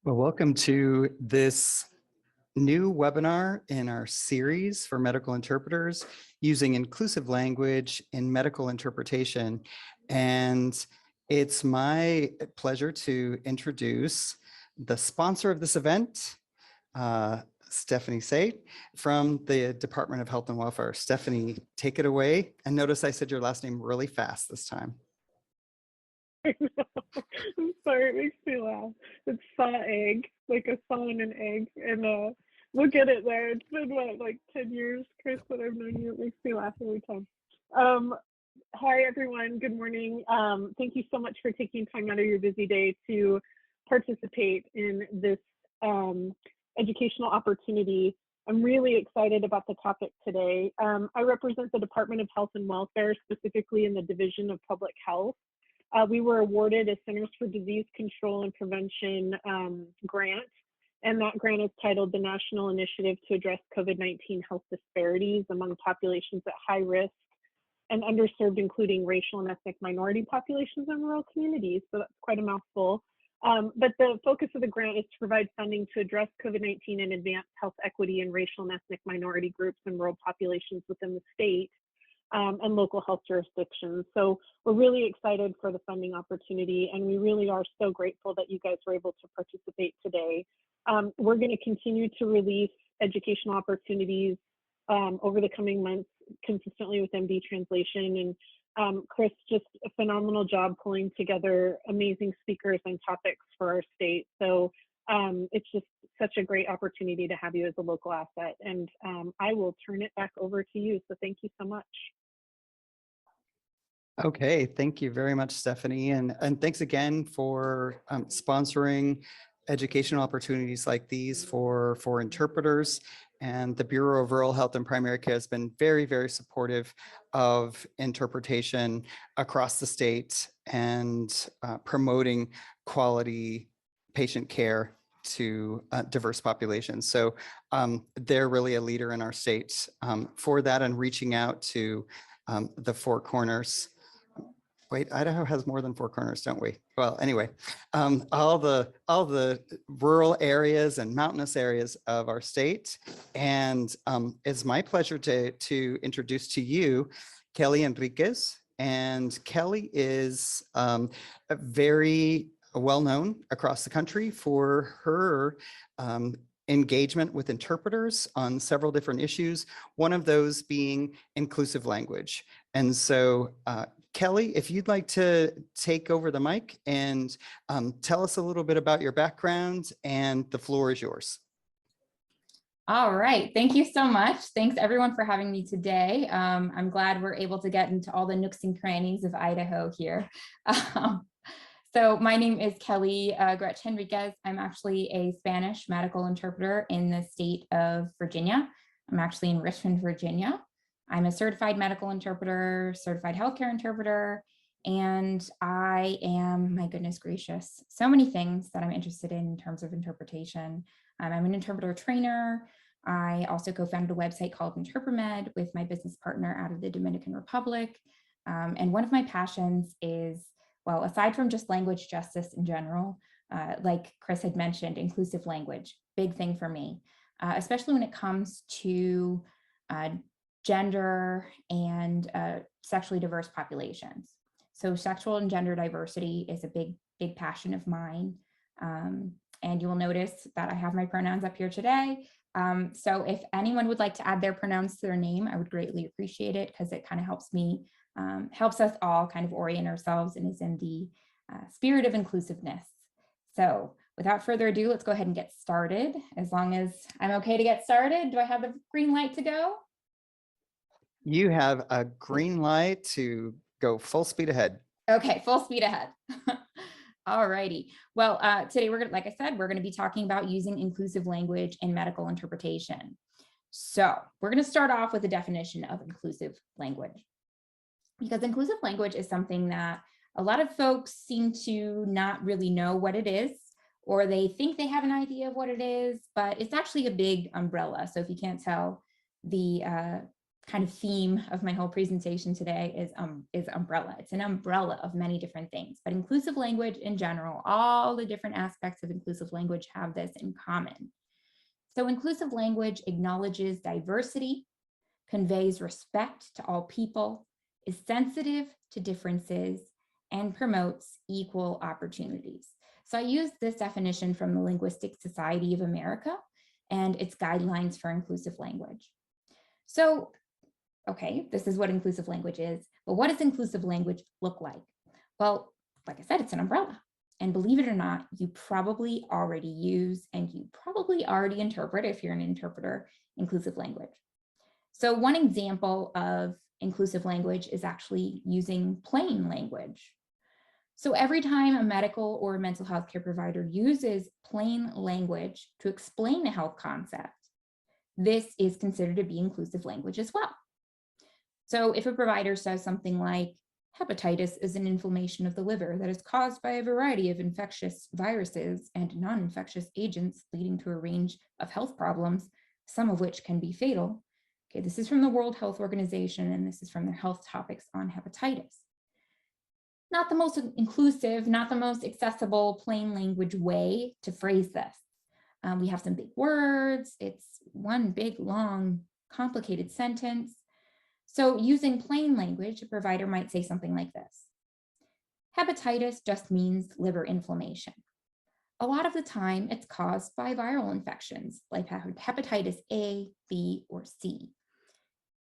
Well, welcome to this new webinar in our series for medical interpreters using inclusive language in medical interpretation. And it's my pleasure to introduce the sponsor of this event, Stephanie Sate from the Department of Health and Welfare. Stephanie, take it away. And notice I said your last name really fast this time. I know. I'm sorry, it makes me laugh. It's saw egg, like a saw and an egg, and we'll get it there. It's been what, like 10 years, Chris, that I've known you. It makes me laugh every time. Hi everyone, good morning. Thank you so much for taking time out of your busy day to participate in this educational opportunity. I'm really excited about the topic today. I represent the Department of Health and Welfare, specifically in the Division of Public Health. We were awarded a Centers for Disease Control and Prevention grant, and that grant is titled the National Initiative to Address COVID-19 Health Disparities Among Populations at High Risk and Underserved, including racial and ethnic minority populations in rural communities. So that's quite a mouthful. But the focus of the grant is to provide funding to address COVID-19 and advance health equity in racial and ethnic minority groups and rural populations within the state. And local health jurisdictions. So we're really excited for the funding opportunity, and we really are so grateful that you guys were able to participate today. We're going to continue to release educational opportunities over the coming months, consistently with MD translation. And Chris, just a phenomenal job pulling together amazing speakers and topics for our state. So it's just such a great opportunity to have you as a local asset. And I will turn it back over to you. So thank you so much. Okay, thank you very much, Stephanie. And thanks again for sponsoring educational opportunities like these for interpreters. And the Bureau of Rural Health and Primary Care has been very, very supportive of interpretation across the state and promoting quality patient care to diverse populations. So they're really a leader in our state for that and reaching out to the Four Corners. Wait, Idaho has more than four corners, don't we? Well, anyway, all the rural areas and mountainous areas of our state. And it's my pleasure to introduce to you Kelly Enriquez. And Kelly is very well known across the country for her engagement with interpreters on several different issues, one of those being inclusive language. And so Kelly, if you'd like to take over the mic and tell us a little bit about your background, and the floor is yours. All right, thank you so much. Thanks everyone for having me today. I'm glad we're able to get into all the nooks and crannies of Idaho here. So my name is Kelly Gretch Henriquez. I'm actually a Spanish medical interpreter in the state of Virginia. I'm actually in Richmond, Virginia. I'm a certified medical interpreter, certified healthcare interpreter, and I am, my goodness gracious, so many things that I'm interested in terms of interpretation. I'm an interpreter trainer. I also co-founded a website called InterpreMed with my business partner out of the Dominican Republic. And one of my passions is, well, aside from just language justice in general, like Chris had mentioned, inclusive language, big thing for me, especially when it comes to gender and sexually diverse populations. So sexual and gender diversity is a big passion of mine. And you will notice that I have my pronouns up here today. So if anyone would like to add their pronouns to their name, I would greatly appreciate it, because it kind of helps me, helps us all kind of orient ourselves and is in the spirit of inclusiveness. So without further ado, let's go ahead and get started. As long as I'm okay to get started, do I have the green light to go? You have a green light to go full speed ahead. Okay, full speed ahead. All righty. Well, today we're gonna, like I said, we're going to be talking about using inclusive language in medical interpretation. So we're going to start off with a definition of inclusive language, because inclusive language is something that a lot of folks seem to not really know what it is, or they think they have an idea of what it is, but it's actually a big umbrella. So if you can't tell, the kind of theme of my whole presentation today is umbrella. It's an umbrella of many different things, but inclusive language in general, all the different aspects of inclusive language have this in common. So inclusive language acknowledges diversity, conveys respect to all people, is sensitive to differences, and promotes equal opportunities. So I used this definition from the Linguistic Society of America and its guidelines for inclusive language. So, okay, this is what inclusive language is, but what does inclusive language look like? Well, like I said, it's an umbrella. And believe it or not, you probably already use and you probably already interpret, if you're an interpreter, inclusive language. So one example of inclusive language is actually using plain language. So every time a medical or mental health care provider uses plain language to explain a health concept, this is considered to be inclusive language as well. So if a provider says something like, hepatitis is an inflammation of the liver that is caused by a variety of infectious viruses and non-infectious agents leading to a range of health problems, some of which can be fatal. Okay, this is from the World Health Organization, and this is from their health topics on hepatitis. Not the most inclusive, not the most accessible plain language way to phrase this. We have some big words. It's one big, long, complicated sentence. So using plain language, a provider might say something like this. Hepatitis just means liver inflammation. A lot of the time, it's caused by viral infections like hepatitis A, B, or C.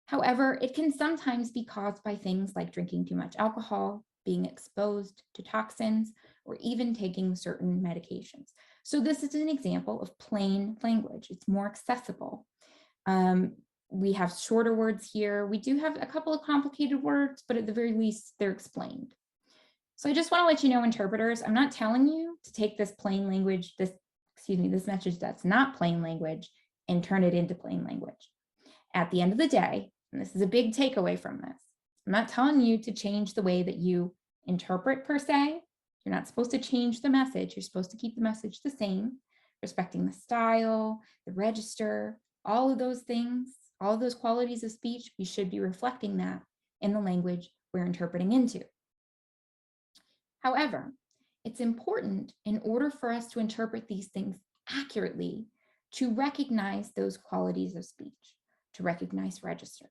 However, it can sometimes be caused by things like drinking too much alcohol, being exposed to toxins, or even taking certain medications. So this is an example of plain language. It's more accessible. We have shorter words here. We do have a couple of complicated words, but at the very least, they're explained. So I just want to let you know, interpreters, I'm not telling you to take this plain language, this message that's not plain language and turn it into plain language. At the end of the day, and this is a big takeaway from this, I'm not telling you to change the way that you interpret per se. You're not supposed to change the message. You're supposed to keep the message the same, respecting the style, the register, all of those things, all of those qualities of speech. We should be reflecting that in the language we're interpreting into. However, it's important in order for us to interpret these things accurately to recognize those qualities of speech, to recognize register.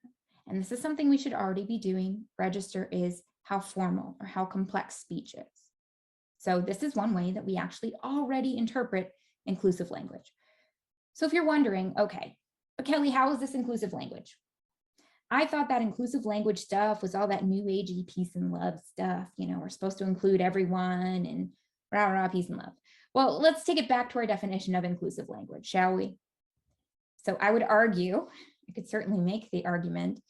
And this is something we should already be doing. Register is how formal or how complex speech is. So this is one way that we actually already interpret inclusive language. So if you're wondering, okay, but Kelly, how is this inclusive language? I thought that inclusive language stuff was all that new agey peace and love stuff. You know, we're supposed to include everyone and rah, rah, peace and love. Well, let's take it back to our definition of inclusive language, shall we? So I would argue, I could certainly make the argument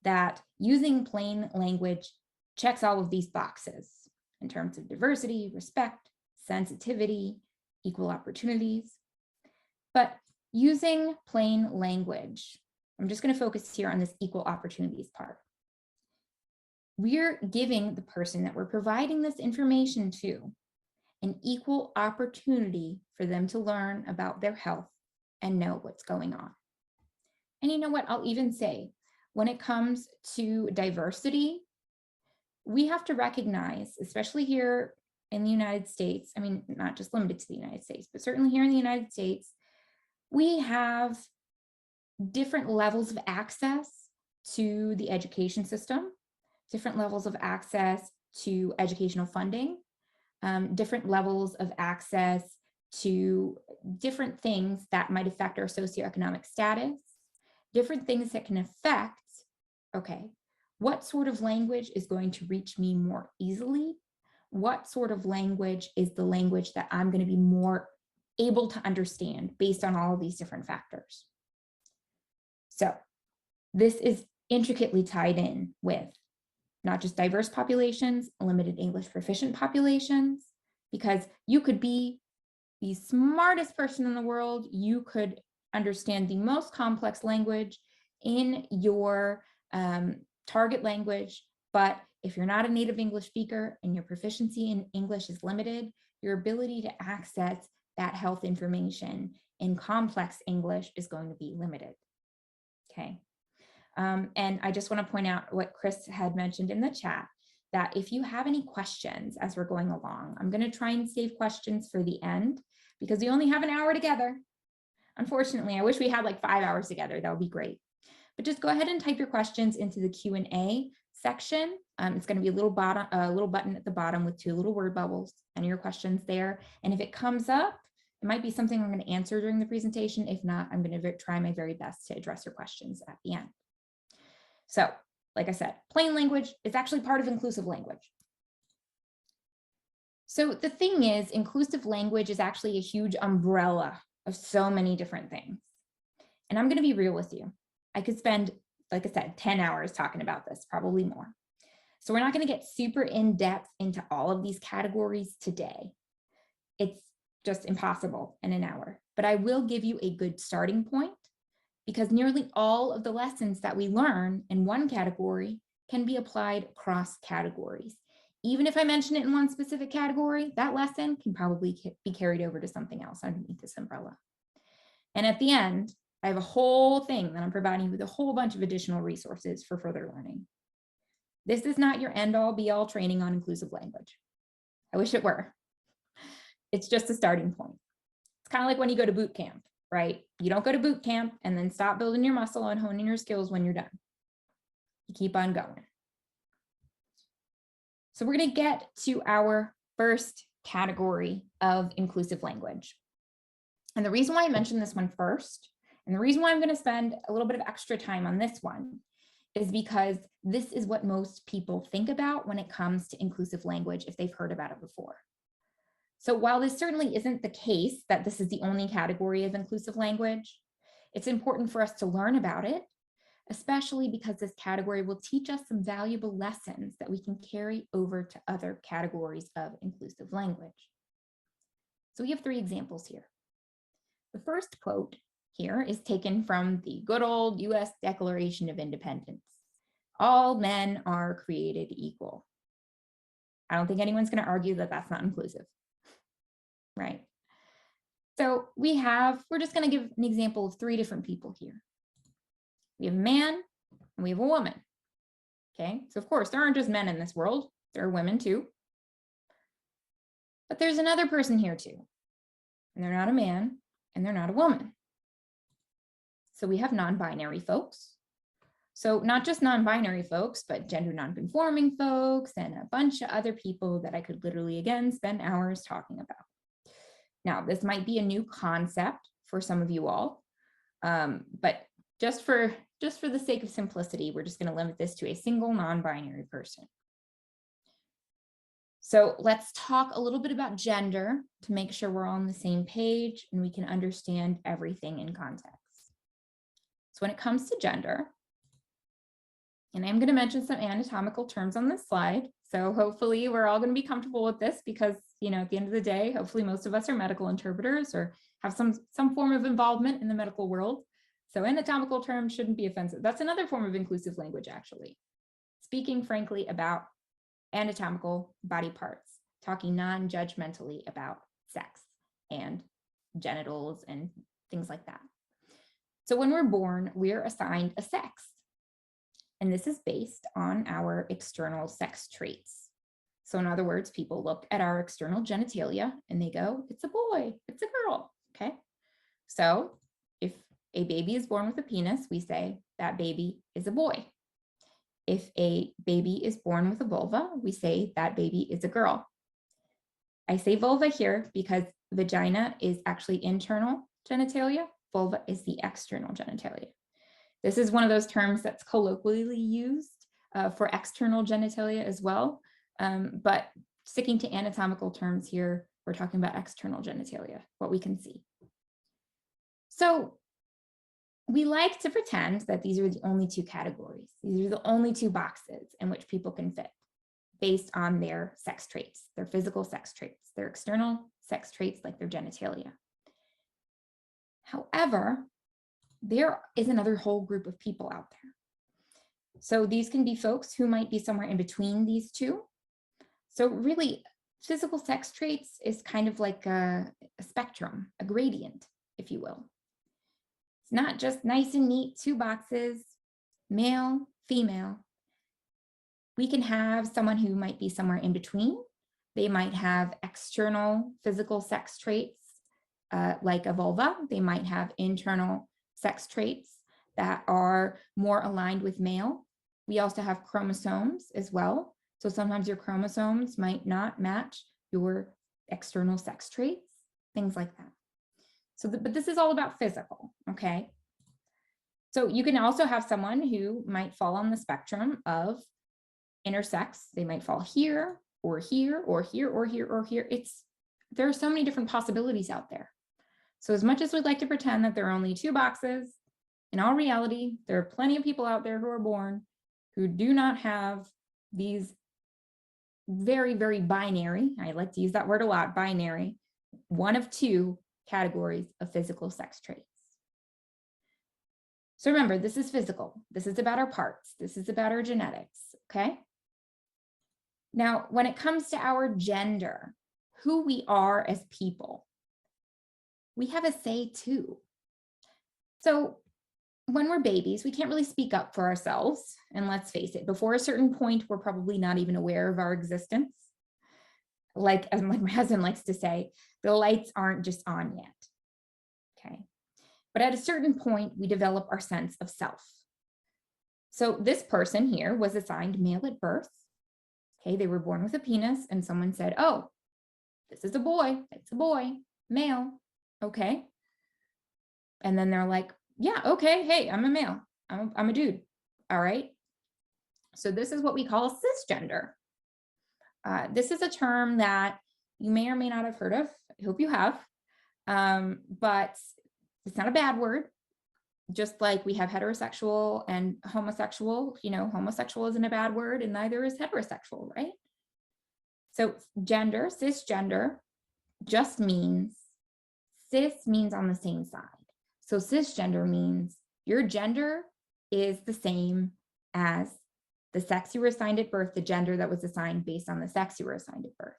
that using plain language checks all of these boxes in terms of diversity, respect, sensitivity, equal opportunities. But using plain language, I'm just going to focus here on this equal opportunities part. We're giving the person that we're providing this information to an equal opportunity for them to learn about their health and know what's going on. And you know what? I'll even say, when it comes to diversity, we have to recognize, especially here in the United States, I mean, not just limited to the United States, but certainly here in the United States, we have different levels of access to the education system, different levels of access to educational funding, different levels of access to different things that might affect our socioeconomic status, different things that can affect, okay, what sort of language is going to reach me more easily? What sort of language is the language that I'm going to be more able to understand based on all of these different factors? So this is intricately tied in with not just diverse populations, limited English proficient populations, because you could be the smartest person in the world, you could understand the most complex language in your target language, but if you're not a native English speaker and your proficiency in English is limited, your ability to access that health information in complex English is going to be limited. Okay. And I just want to point out what Chris had mentioned in the chat, that if you have any questions as we're going along, I'm going to try and save questions for the end because we only have an hour together. Unfortunately, I wish we had like 5 hours together. That would be great. But just go ahead and type your questions into the Q&A section. It's going to be a little button at the bottom with 2 little word bubbles. Enter your questions there. And if it comes up, it might be something I'm going to answer during the presentation. If not, I'm going to try my very best to address your questions at the end. So, like I said, plain language is actually part of inclusive language. So the thing is, inclusive language is actually a huge umbrella of so many different things. And I'm going to be real with you. I could spend, like I said, 10 hours talking about this, probably more. So we're not going to get super in depth into all of these categories today. It's just impossible in an hour, but I will give you a good starting point because nearly all of the lessons that we learn in one category can be applied across categories. Even if I mention it in one specific category, that lesson can probably be carried over to something else underneath this umbrella. And at the end, I have a whole thing that I'm providing you with a whole bunch of additional resources for further learning. This is not your end-all be-all training on inclusive language. I wish it were. It's just a starting point. It's kind of like when you go to boot camp, right? You don't go to boot camp and then stop building your muscle and honing your skills when you're done. You keep on going. So we're going to get to our first category of inclusive language. And the reason why I mentioned this one first, and the reason why I'm going to spend a little bit of extra time on this one, is because this is what most people think about when it comes to inclusive language if they've heard about it before. So while this certainly isn't the case that this is the only category of inclusive language, it's important for us to learn about it, especially because this category will teach us some valuable lessons that we can carry over to other categories of inclusive language. So we have 3 examples here. The first quote here is taken from the good old US Declaration of Independence. All men are created equal. I don't think anyone's going to argue that that's not inclusive, right? So we're just going to give an example of 3 different people here. We have a man and we have a woman. Okay, so of course there aren't just men in this world, there are women too. But there's another person here too. And they're not a man and they're not a woman. So we have non-binary folks. So not just non-binary folks, but gender non-conforming folks and a bunch of other people that I could literally, again, spend hours talking about. Now, this might be a new concept for some of you all, but just for the sake of simplicity, we're just going to limit this to a single non-binary person. So let's talk a little bit about gender to make sure we're all on the same page and we can understand everything in context. So when it comes to gender, and I'm going to mention some anatomical terms on this slide. So hopefully we're all going to be comfortable with this because, you know, at the end of the day, hopefully most of us are medical interpreters or have some form of involvement in the medical world. So anatomical terms shouldn't be offensive. That's another form of inclusive language, actually. Speaking frankly about anatomical body parts, talking non-judgmentally about sex and genitals and things like that. So when we're born, we're assigned a sex. And this is based on our external sex traits. So in other words, people look at our external genitalia and they go, it's a boy, it's a girl, okay? So if a baby is born with a penis, we say that baby is a boy. If a baby is born with a vulva, we say that baby is a girl. I say vulva here because vagina is actually internal genitalia, vulva is the external genitalia. This is one of those terms that's colloquially used for external genitalia as well, but sticking to anatomical terms here, we're talking about external genitalia, what we can see. So we like to pretend that these are the only 2 categories. These are the only 2 boxes in which people can fit based on their sex traits, their physical sex traits, their external sex traits like their genitalia. However, there is another whole group of people out there. So these can be folks who might be somewhere in between these 2. So really, physical sex traits is kind of like a spectrum, a gradient, if you will. It's not just nice and neat 2 boxes, male, female. We can have someone who might be somewhere in between. They might have external physical sex traits, like a vulva. They might have internal sex traits that are more aligned with male. We also have chromosomes as well. So sometimes your chromosomes might not match your external sex traits, things like that. So, but this is all about physical, okay? So you can also have someone who might fall on the spectrum of intersex. They might fall here, or here, or here, or here, or here. There are so many different possibilities out there. So as much as we'd like to pretend that there are only two boxes, in all reality, there are plenty of people out there who are born who do not have these very, very binary, I like to use that word a lot, binary, one of two categories of physical sex traits. So remember, this is physical. This is about our parts. This is about our genetics, okay? Now, when it comes to our gender, who we are as people, we have a say too. So when we're babies, we can't really speak up for ourselves. And let's face it, before a certain point, we're probably not even aware of our existence. Like, as my husband likes to say, the lights aren't just on yet, okay? But at a certain point, we develop our sense of self. So this person here was assigned male at birth. Okay, they were born with a penis and someone said, oh, this is a boy, it's a boy, male, okay. And then they're like, yeah, okay, hey, I'm a male, I'm a dude, all right. So this is what we call cisgender. This is a term that you may or may not have heard of. I hope you have, but it's not a bad word. Just like we have heterosexual and homosexual, you know, homosexual isn't a bad word and neither is heterosexual, right? So gender, cisgender, just means, cis means on the same side. So cisgender means your gender is the same as the sex you were assigned at birth, the gender that was assigned based on the sex you were assigned at birth.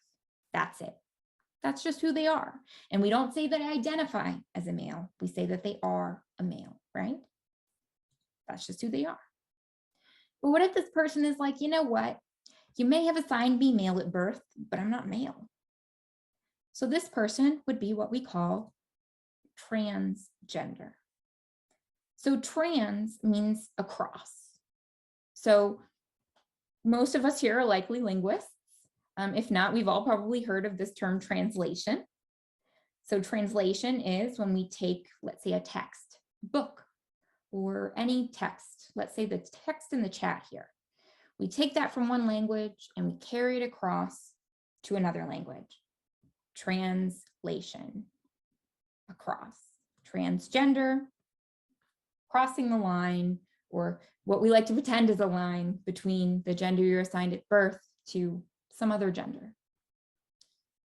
That's it. That's just who they are. And we don't say that I identify as a male. We say that they are a male, right? That's just who they are. But what if this person is like, you know what? You may have assigned me male at birth, but I'm not male. So this person would be what we call transgender. So trans means across. So most of us here are likely linguists. If not, we've all probably heard of this term translation. So translation is when we take, let's say, a text, book, or any text, let's say the text in the chat here. We take that from one language and we carry it across to another language. Translation, across. Transgender, crossing the line, or what we like to pretend is a line between the gender you're assigned at birth to some other gender.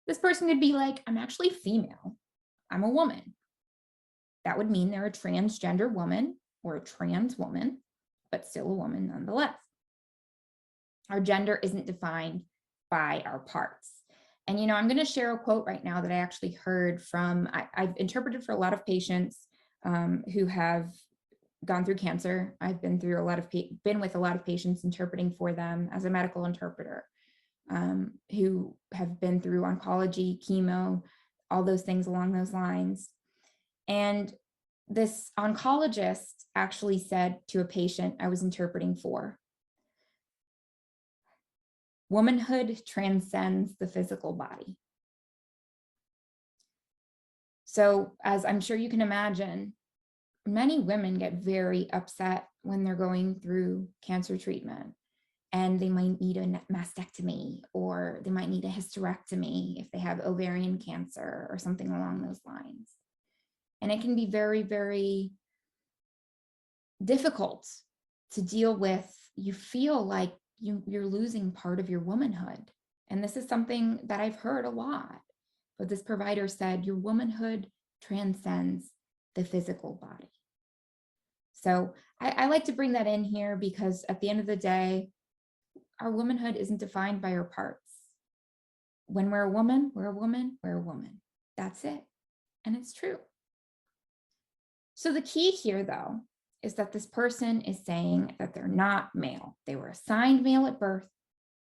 This person could be like, I'm actually female, I'm a woman. That would mean they're a transgender woman or a trans woman, but still a woman nonetheless. Our gender isn't defined by our parts. And, you know, I'm going to share a quote right now that I actually heard from, I've interpreted for a lot of patients who have gone through cancer. I've been through been with a lot of patients interpreting for them as a medical interpreter who have been through oncology, chemo, all those things along those lines. And this oncologist actually said to a patient I was interpreting for, womanhood transcends the physical body. So as I'm sure you can imagine, many women get very upset when they're going through cancer treatment and they might need a mastectomy or they might need a hysterectomy if they have ovarian cancer or something along those lines. And it can be very, very difficult to deal with. You feel like you're losing part of your womanhood. And this is something that I've heard a lot. But this provider said, your womanhood transcends the physical body. So I like to bring that in here because at the end of the day, our womanhood isn't defined by our parts. When we're a woman, we're a woman, we're a woman. That's it. And it's true. So the key here, though, is that this person is saying that they're not male. They were assigned male at birth,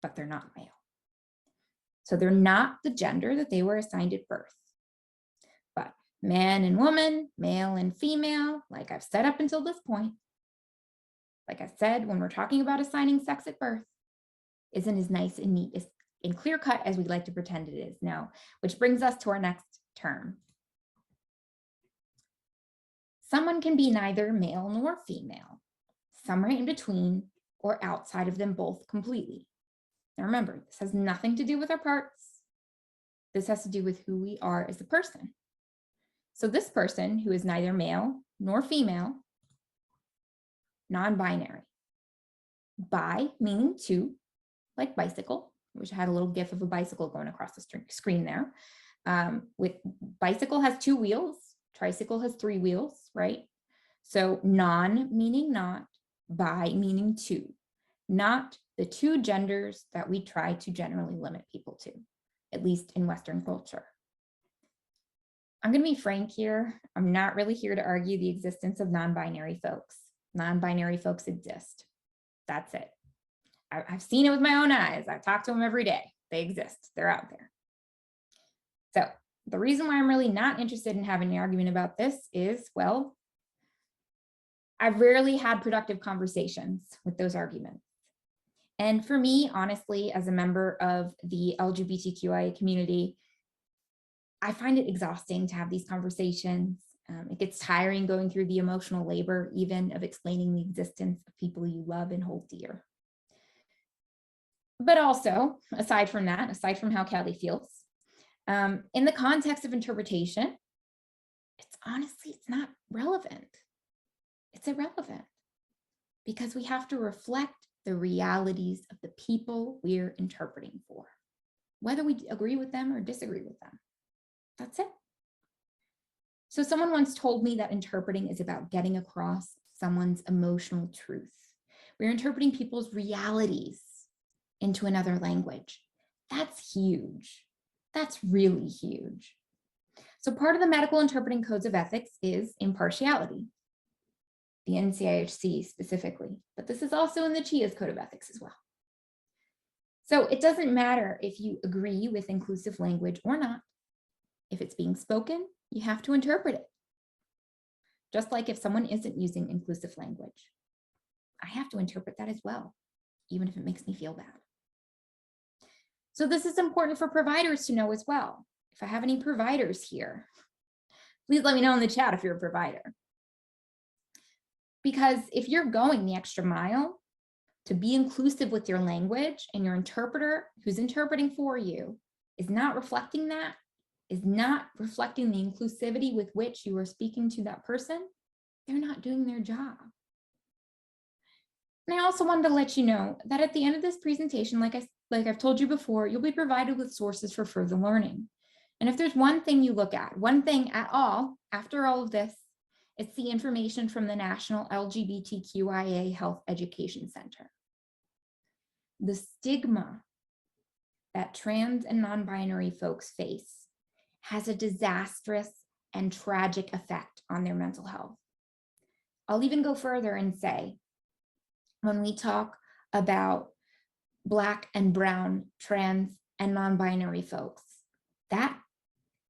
but they're not male. So they're not the gender that they were assigned at birth. But man and woman, male and female, like I've said up until this point, like I said, when we're talking about assigning sex at birth, isn't as nice and neat and clear cut as we'd like to pretend it is now, which brings us to our next term. Someone can be neither male nor female, somewhere in between or outside of them both completely. Now remember, this has nothing to do with our parts. This has to do with who we are as a person. So this person who is neither male nor female, non-binary. Bi meaning two, like bicycle, which I had a little gif of a bicycle going across the screen there. With bicycle has 2 wheels, tricycle has 3 wheels, right? So non meaning not, bi meaning two, not the 2 genders that we try to generally limit people to, at least in Western culture. I'm going to be frank here. I'm not really here to argue the existence of non-binary folks. Non-binary folks exist. That's it. I've seen it with my own eyes. I talk to them every day. They exist. They're out there. So the reason why I'm really not interested in having an argument about this is, well, I've rarely had productive conversations with those arguments. And for me, honestly, as a member of the LGBTQIA community, I find it exhausting to have these conversations. It gets tiring going through the emotional labor, even of explaining the existence of people you love and hold dear. But also, aside from that, aside from how Kelly feels, in the context of interpretation, it's not relevant. It's irrelevant because we have to reflect the realities of the people we're interpreting for, whether we agree with them or disagree with them. That's it. So someone once told me that interpreting is about getting across someone's emotional truth. We're interpreting people's realities into another language. That's huge. That's really huge. So part of the medical interpreting codes of ethics is impartiality, the NCIHC specifically, but this is also in the CHIA's code of ethics as well. So it doesn't matter if you agree with inclusive language or not. If it's being spoken, you have to interpret it. Just like if someone isn't using inclusive language, I have to interpret that as well, even if it makes me feel bad. So this is important for providers to know as well. If I have any providers here, please let me know in the chat if you're a provider. Because if you're going the extra mile to be inclusive with your language and your interpreter who's interpreting for you is not reflecting that, is not reflecting the inclusivity with which you are speaking to that person, they're not doing their job. And I also wanted to let you know that at the end of this presentation, like I've told you before, you'll be provided with sources for further learning. And if there's one thing you look at, one thing at all, after all of this, it's the information from the National LGBTQIA Health Education Center. The stigma that trans and non-binary folks face has a disastrous and tragic effect on their mental health. I'll even go further and say, when we talk about Black and brown, trans and non-binary folks, that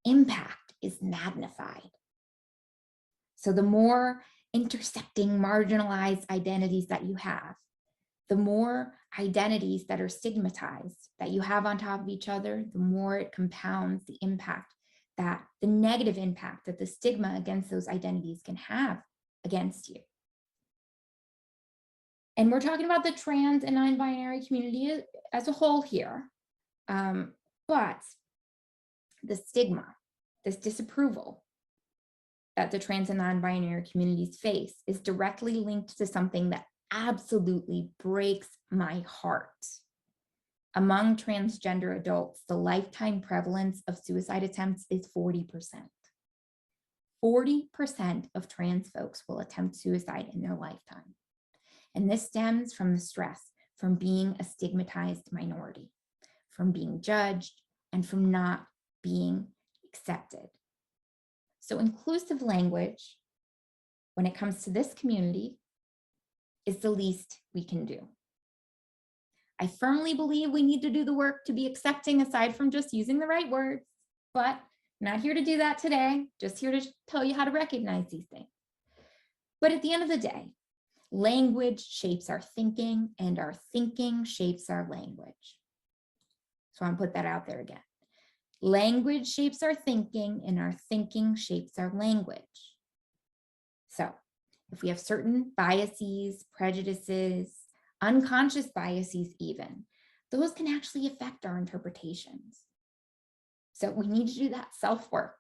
impact is magnified. So the more intersecting, marginalized identities that you have, the more identities that are stigmatized that you have on top of each other, the more it compounds the impact, that the negative impact that the stigma against those identities can have against you. And we're talking about the trans and non-binary community as a whole here. But the stigma, this disapproval that the trans and non-binary communities face is directly linked to something that absolutely breaks my heart. Among transgender adults, the lifetime prevalence of suicide attempts is 40%. 40% of trans folks will attempt suicide in their lifetime. And this stems from the stress from being a stigmatized minority, from being judged, and from not being accepted. So inclusive language, when it comes to this community, is the least we can do. I firmly believe we need to do the work to be accepting aside from just using the right words, but I'm not here to do that today, just here to tell you how to recognize these things. But at the end of the day, language shapes our thinking and our thinking shapes our language. So I'm put that out there again. Language shapes our thinking and our thinking shapes our language. So if we have certain biases, prejudices, unconscious biases even, those can actually affect our interpretations. So we need to do that self-work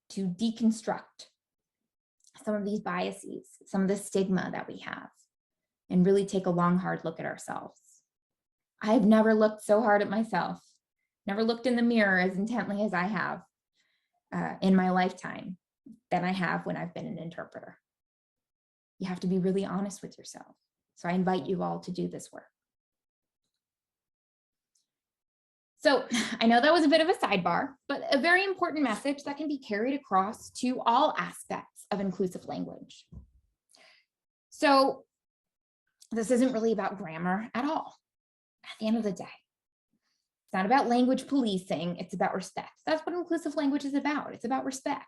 to deconstruct some of these biases, some of the stigma that we have, and really take a long, hard look at ourselves. I've never looked so hard at myself, never looked in the mirror as intently as I have in my lifetime than I have when I've been an interpreter. You have to be really honest with yourself. So I invite you all to do this work. So I know that was a bit of a sidebar, but a very important message that can be carried across to all aspects of inclusive language. So this isn't really about grammar at all. At the end of the day, it's not about language policing, it's about respect. That's what inclusive language is about. It's about respect.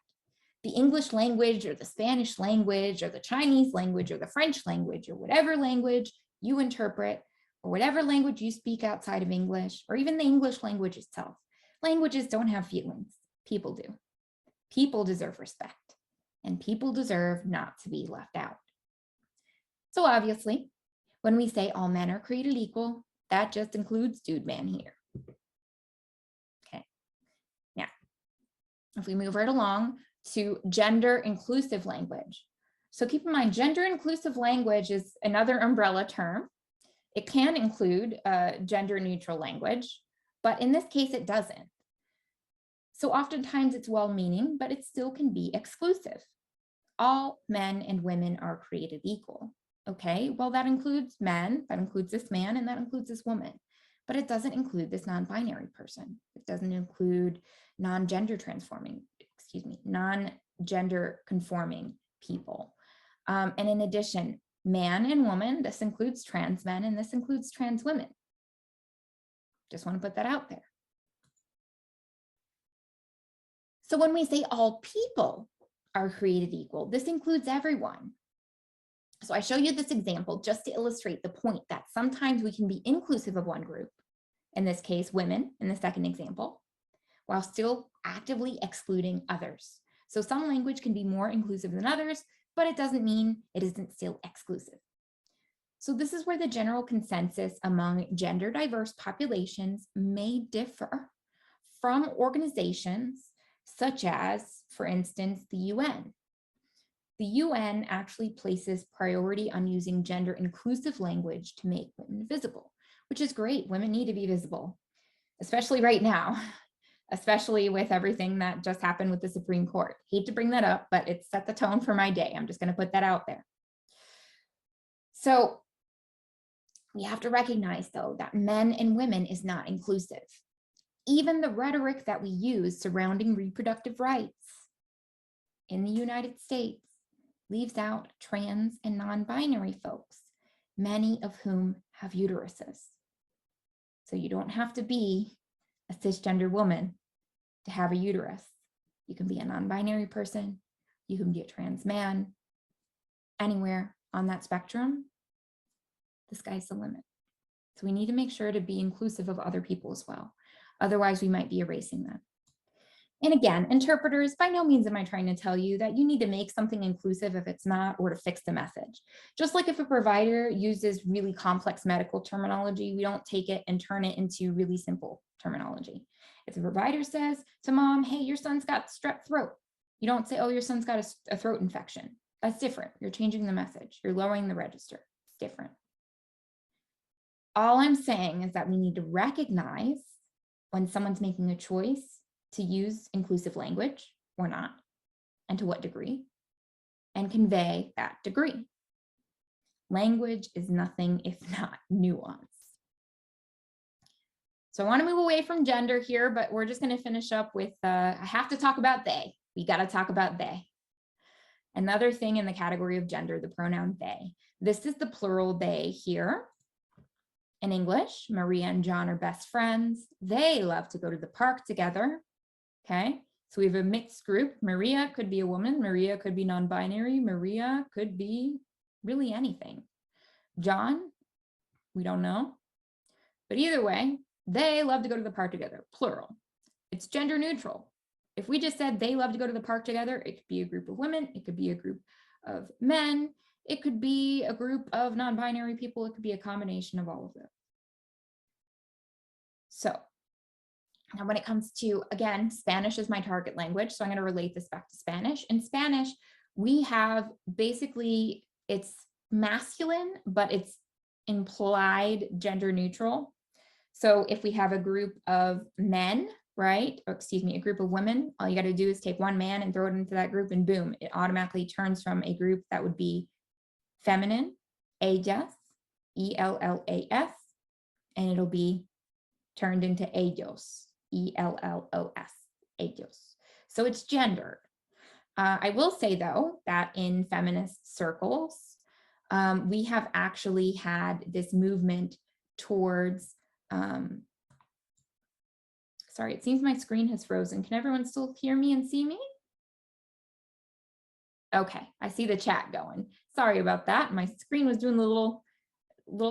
The English language or the Spanish language or the Chinese language or the French language or whatever language you interpret or whatever language you speak outside of English or even the English language itself. Languages don't have feelings. People do. People deserve respect and people deserve not to be left out. So obviously, when we say all men are created equal, that just includes dude man here. Okay. Now, if we move right along to gender inclusive language. So keep in mind, gender inclusive language is another umbrella term. It can include gender neutral language, but in this case, it doesn't. So oftentimes it's well-meaning, but it still can be exclusive. All men and women are created equal. Okay, well, that includes men, that includes this man, and that includes this woman, but it doesn't include this non-binary person. It doesn't include non-gender conforming people. And in addition, man and woman, this includes trans men and this includes trans women. Just want to put that out there. So when we say all people are created equal, this includes everyone. So I show you this example just to illustrate the point that sometimes we can be inclusive of one group, in this case, women in the second example, while still actively excluding others. So some language can be more inclusive than others, but it doesn't mean it isn't still exclusive. So this is where the general consensus among gender diverse populations may differ from organizations such as, for instance, the UN. The UN actually places priority on using gender inclusive language to make women visible, which is great. Women need to be visible, especially right now, especially with everything that just happened with the Supreme Court. Hate to bring that up, but it set the tone for my day. I'm just going to put that out there. So we have to recognize, though, that men and women is not inclusive. Even the rhetoric that we use surrounding reproductive rights in the United States leaves out trans and non-binary folks, many of whom have uteruses. So you don't have to be a cisgender woman to have a uterus. You can be a non-binary person, you can be a trans man, anywhere on that spectrum, the sky's the limit. So we need to make sure to be inclusive of other people as well. Otherwise, we might be erasing them. And again, interpreters, by no means am I trying to tell you that you need to make something inclusive if it's not, or to fix the message. Just like if a provider uses really complex medical terminology, we don't take it and turn it into really simple terminology. If the provider says to mom, hey, your son's got strep throat, you don't say, oh, your son's got a throat infection. That's different. You're changing the message. You're lowering the register. It's different. All I'm saying is that we need to recognize when someone's making a choice to use inclusive language or not, and to what degree, and convey that degree. Language is nothing if not nuance. So I want to move away from gender here, but we're just going to finish up with, I have to talk about they. We got to talk about they. Another thing in the category of gender, the pronoun they. This is the plural they here. In English, Maria and John are best friends. They love to go to the park together. Okay, so we have a mixed group. Maria could be a woman. Maria could be non-binary. Maria could be really anything. John, we don't know. But either way, they love to go to the park together, plural. It's gender neutral. If we just said they love to go to the park together, it could be a group of women, it could be a group of men, it could be a group of non-binary people, it could be a combination of all of them. So now when it comes to, again, Spanish is my target language, so I'm going to relate this back to Spanish. In Spanish, we have basically, it's masculine, but it's implied gender neutral. So if we have a group of men, right, or excuse me, a group of women, all you got to do is take one man and throw it into that group and boom, it automatically turns from a group that would be feminine, ellas, E-L-L-A-S, and it'll be turned into ellos, E-L-L-O-S, ellos. So it's gendered. I will say though, that in feminist circles, we have actually had this movement towards, sorry, it seems my screen has frozen. Can everyone still hear me and see me? Okay, I see the chat going. Sorry about that. My screen was doing the little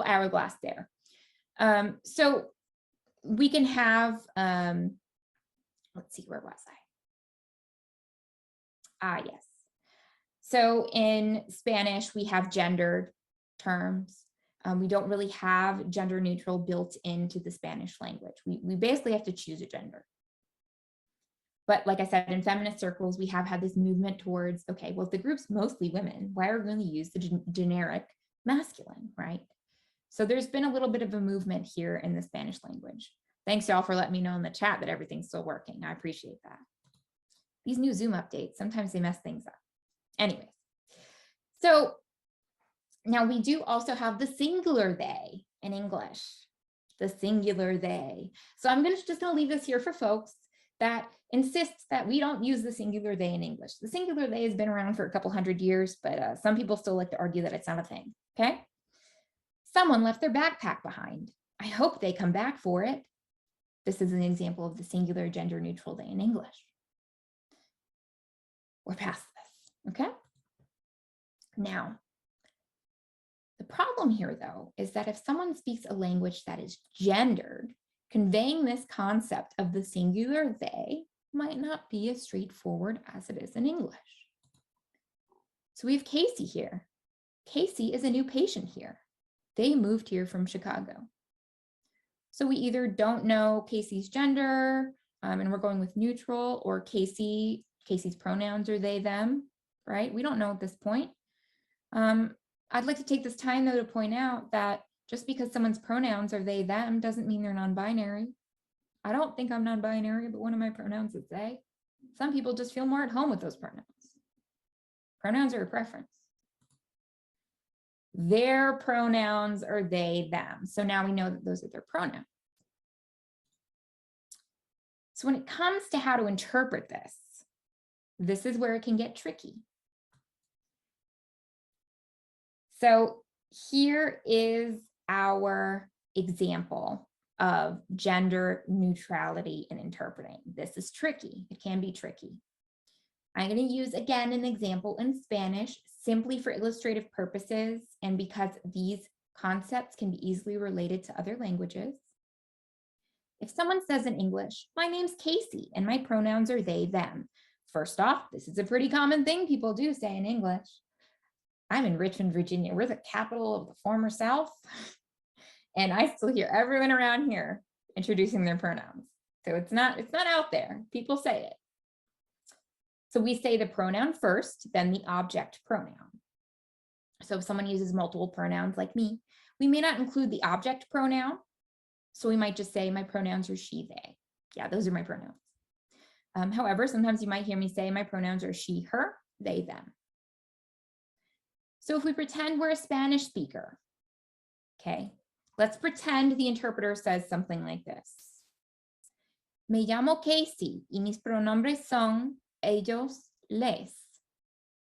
hourglass there. So we can have, let's see, where was I? Yes. So in Spanish, we have gendered terms. We don't really have gender neutral built into the Spanish language. We basically have to choose a gender. But like I said, in feminist circles, we have had this movement towards, okay, well, if the group's mostly women, why are we going to use the generic masculine, right? So there's been a little bit of a movement here in the Spanish language. Thanks y'all for letting me know in the chat that everything's still working. I appreciate that. These new Zoom updates, sometimes they mess things up. Anyways, so now we do also have the singular they in English, the singular they. So I'm just gonna leave this here for folks that insist that we don't use the singular they in English. The singular they has been around for a couple hundred years, but some people still like to argue that it's not a thing, okay? Someone left their backpack behind. I hope they come back for it. This is an example of the singular gender neutral they in English. We're past this, okay? Now, the problem here, though, is that if someone speaks a language that is gendered, conveying this concept of the singular they might not be as straightforward as it is in English. So we have Casey here. Casey is a new patient here. They moved here from Chicago. So we either don't know Casey's gender, and we're going with neutral, or Casey's pronouns are they, them, right? We don't know at this point. I'd like to take this time, though, to point out that just because someone's pronouns are they, them, doesn't mean they're non-binary. I don't think I'm non-binary, but one of my pronouns is they. Some people just feel more at home with those pronouns. Pronouns are a preference. Their pronouns are they, them. So now we know that those are their pronouns. So when it comes to how to interpret this, this is where it can get tricky. So here is our example of gender neutrality in interpreting. This is tricky. It can be tricky. I'm going to use, again, an example in Spanish simply for illustrative purposes and because these concepts can be easily related to other languages. If someone says in English, my name's Casey and my pronouns are they, them. First off, this is a pretty common thing people do say in English. I'm in Richmond, Virginia. We're the capital of the former South. And I still hear everyone around here introducing their pronouns. So it's not out there. People say it. So we say the pronoun first, then the object pronoun. So if someone uses multiple pronouns like me, we may not include the object pronoun. So we might just say my pronouns are she, they. Yeah, those are my pronouns. However, sometimes you might hear me say my pronouns are she, her, they, them. So if we pretend we're a Spanish speaker, okay, let's pretend the interpreter says something like this. Me llamo Casey y mis pronombres son ellos, les.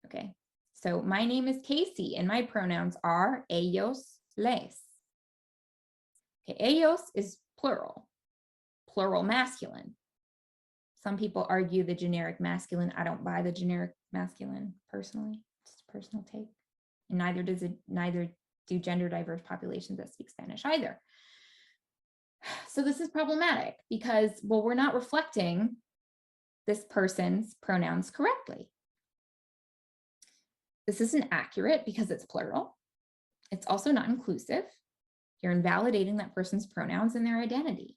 Okay, So my name is Casey and my pronouns are ellos, les. Okay, ellos is plural masculine. Some people argue the generic masculine. I don't buy the generic masculine personally. It's a personal take. And neither do gender diverse populations that speak Spanish either. So this is problematic because, well, we're not reflecting this person's pronouns correctly. This isn't accurate because it's plural. It's also not inclusive. You're invalidating that person's pronouns and their identity,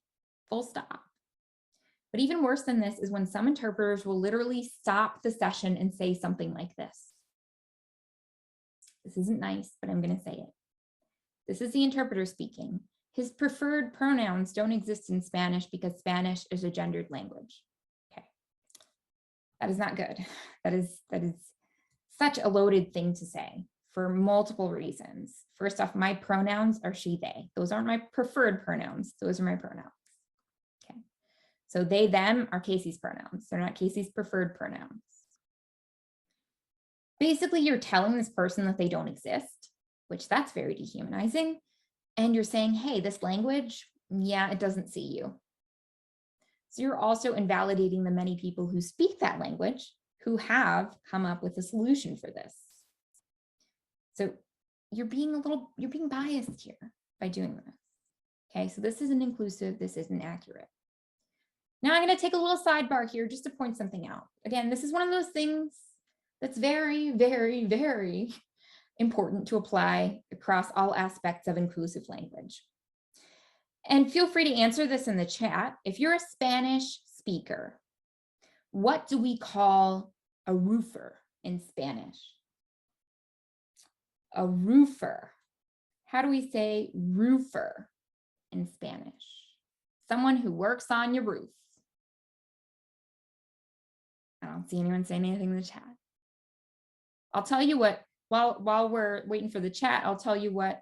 full stop. But even worse than this is when some interpreters will literally stop the session and say something like this. This isn't nice, but I'm going to say it. This is the interpreter speaking. His preferred pronouns don't exist in Spanish because Spanish is a gendered language. Okay. That is not good. That is such a loaded thing to say for multiple reasons. First off, my pronouns are she, they. Those aren't my preferred pronouns. Those are my pronouns. Okay. So they, them are Casey's pronouns. They're not Casey's preferred pronouns. Basically, you're telling this person that they don't exist, which that's very dehumanizing. And you're saying, hey, this language, yeah, it doesn't see you. So you're also invalidating the many people who speak that language who have come up with a solution for this. So you're being biased here by doing this. Okay, so this isn't inclusive, this isn't accurate. Now I'm going to take a little sidebar here just to point something out. Again, this is one of those things that's very, very, very important to apply across all aspects of inclusive language. And feel free to answer this in the chat. If you're a Spanish speaker, what do we call a roofer in Spanish? A roofer. How do we say roofer in Spanish? Someone who works on your roof. I don't see anyone saying anything in the chat. I'll tell you what, while we're waiting for the chat, I'll tell you what.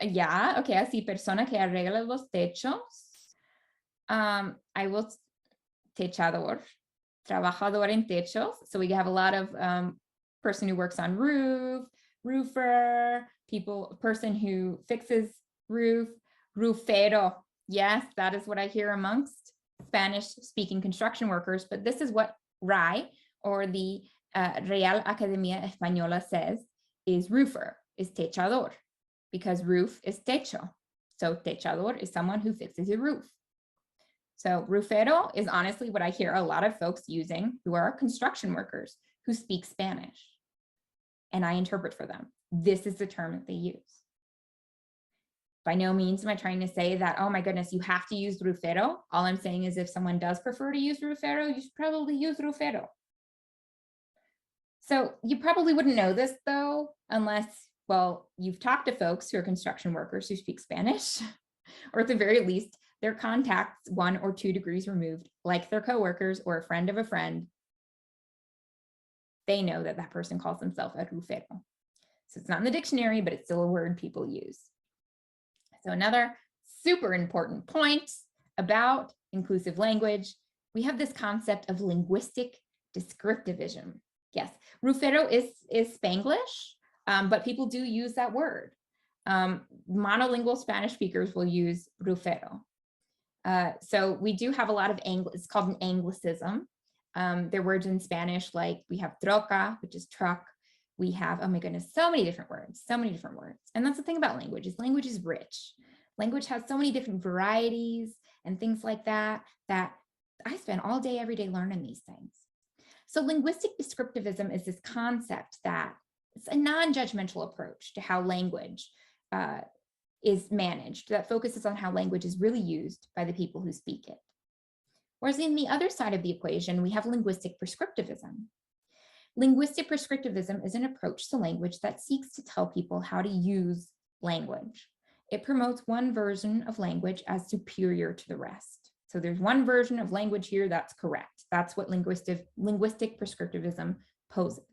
Yeah, okay, así, persona que arregla los techos. I will, techador, trabajador en techos. So we have a lot of person who works on roof, roofer, person who fixes roof, roofero. Yes, that is what I hear amongst Spanish-speaking construction workers, but this is what RAE, or the Real Academia Española, says is roofer, is techador, because roof is techo. So techador is someone who fixes your roof. So roofero is honestly what I hear a lot of folks using who are construction workers who speak Spanish. And I interpret for them. This is the term that they use. By no means am I trying to say that, oh my goodness, you have to use roofero. All I'm saying is if someone does prefer to use roofero, you should probably use roofero. So you probably wouldn't know this though, unless, well, you've talked to folks who are construction workers who speak Spanish, or at the very least, their contacts 1 or 2 degrees removed, like their coworkers or a friend of a friend. They know that that person calls themselves a roofero. So it's not in the dictionary, but it's still a word people use. So another super important point about inclusive language, we have this concept of linguistic descriptivism. Yes, roofero is Spanglish, but people do use that word. Monolingual Spanish speakers will use roofero. So we do have a lot of it's called an Anglicism. There are words in Spanish like we have troca, which is truck. We have, oh my goodness, so many different words. And that's the thing about language is rich. Language has so many different varieties and things like that, that I spend all day, every day learning these things. So linguistic descriptivism is this concept that it's a non-judgmental approach to how language is managed, that focuses on how language is really used by the people who speak it. Whereas in the other side of the equation, we have linguistic prescriptivism. Linguistic prescriptivism is an approach to language that seeks to tell people how to use language. It promotes one version of language as superior to the rest. So there's one version of language here that's correct. That's what linguistic prescriptivism poses.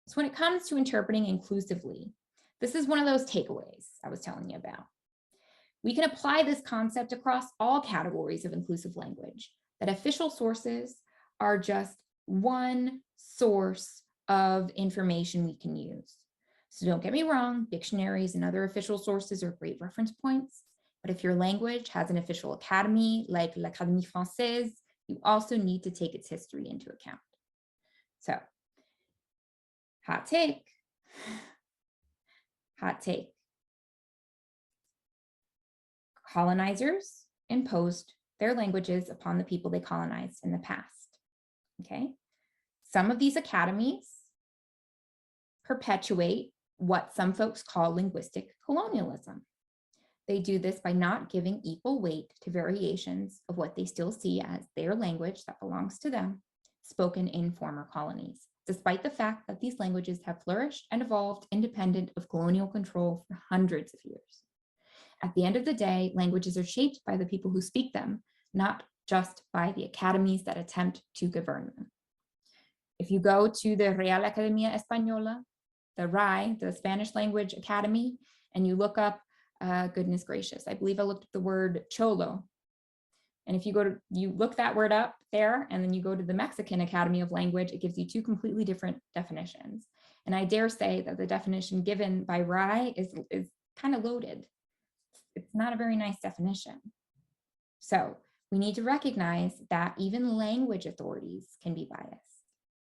So when it comes to interpreting inclusively, this is one of those takeaways I was telling you about. We can apply this concept across all categories of inclusive language, that official sources are just one source of information we can use. So don't get me wrong, dictionaries and other official sources are great reference points, but if your language has an official academy like l'Académie Française, you also need to take its history into account. So, hot take. Hot take. Colonizers imposed their languages upon the people they colonized in the past. Okay. Some of these academies perpetuate what some folks call linguistic colonialism. They do this by not giving equal weight to variations of what they still see as their language that belongs to them, spoken in former colonies, despite the fact that these languages have flourished and evolved independent of colonial control for hundreds of years. At the end of the day, languages are shaped by the people who speak them, not just by the academies that attempt to govern them. If you go to the Real Academia Española, the RAI, the Spanish Language Academy, and you look up, goodness gracious, I believe I looked up the word cholo. And if you look that word up there, and then you go to the Mexican Academy of Language, it gives you two completely different definitions. And I dare say that the definition given by RAI is kind of loaded. It's not a very nice definition. So we need to recognize that even language authorities can be biased.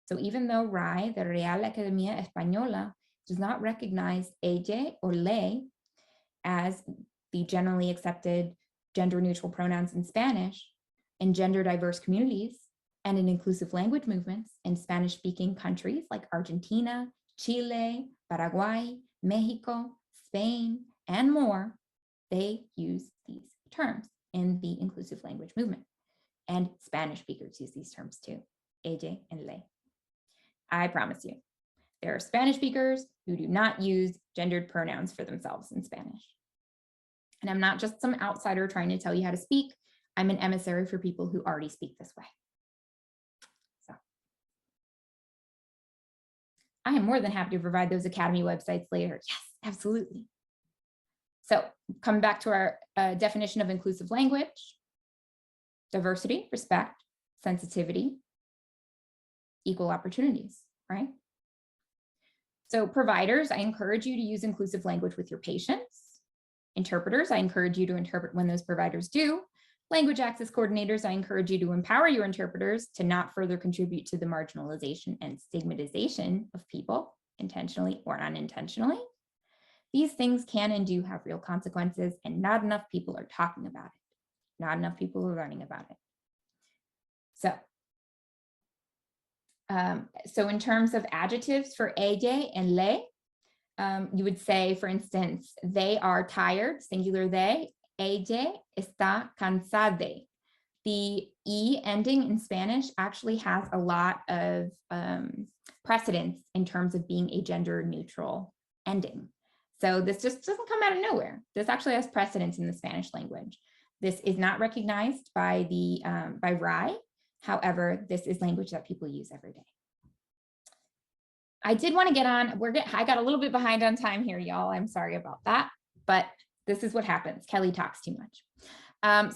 So even though RAI, the Real Academia Española, does not recognize ella or le as the generally accepted gender neutral pronouns in Spanish, in gender diverse communities, and in inclusive language movements in Spanish speaking countries like Argentina, Chile, Paraguay, Mexico, Spain, and more, they use these terms in the inclusive language movement. And Spanish speakers use these terms too, ella and le. I promise you, there are Spanish speakers who do not use gendered pronouns for themselves in Spanish. And I'm not just some outsider trying to tell you how to speak. I'm an emissary for people who already speak this way. So I am more than happy to provide those Academy websites later. Yes, absolutely. So coming back to our definition of inclusive language: diversity, respect, sensitivity, equal opportunities, right? So providers, I encourage you to use inclusive language with your patients. Interpreters, I encourage you to interpret when those providers do. Language access coordinators, I encourage you to empower your interpreters to not further contribute to the marginalization and stigmatization of people, intentionally or unintentionally. These things can and do have real consequences, and not enough people are talking about it. Not enough people are learning about it. So in terms of adjectives for ella and le, you would say, for instance, they are tired, singular they, ella está cansada. The E ending in Spanish actually has a lot of precedence in terms of being a gender neutral ending. So this just doesn't come out of nowhere. This actually has precedence in the Spanish language. This is not recognized by the by RAI. However, this is language that people use every day. I did want to get on, I got a little bit behind on time here, y'all. I'm sorry about that, but this is what happens. Kelly talks too much.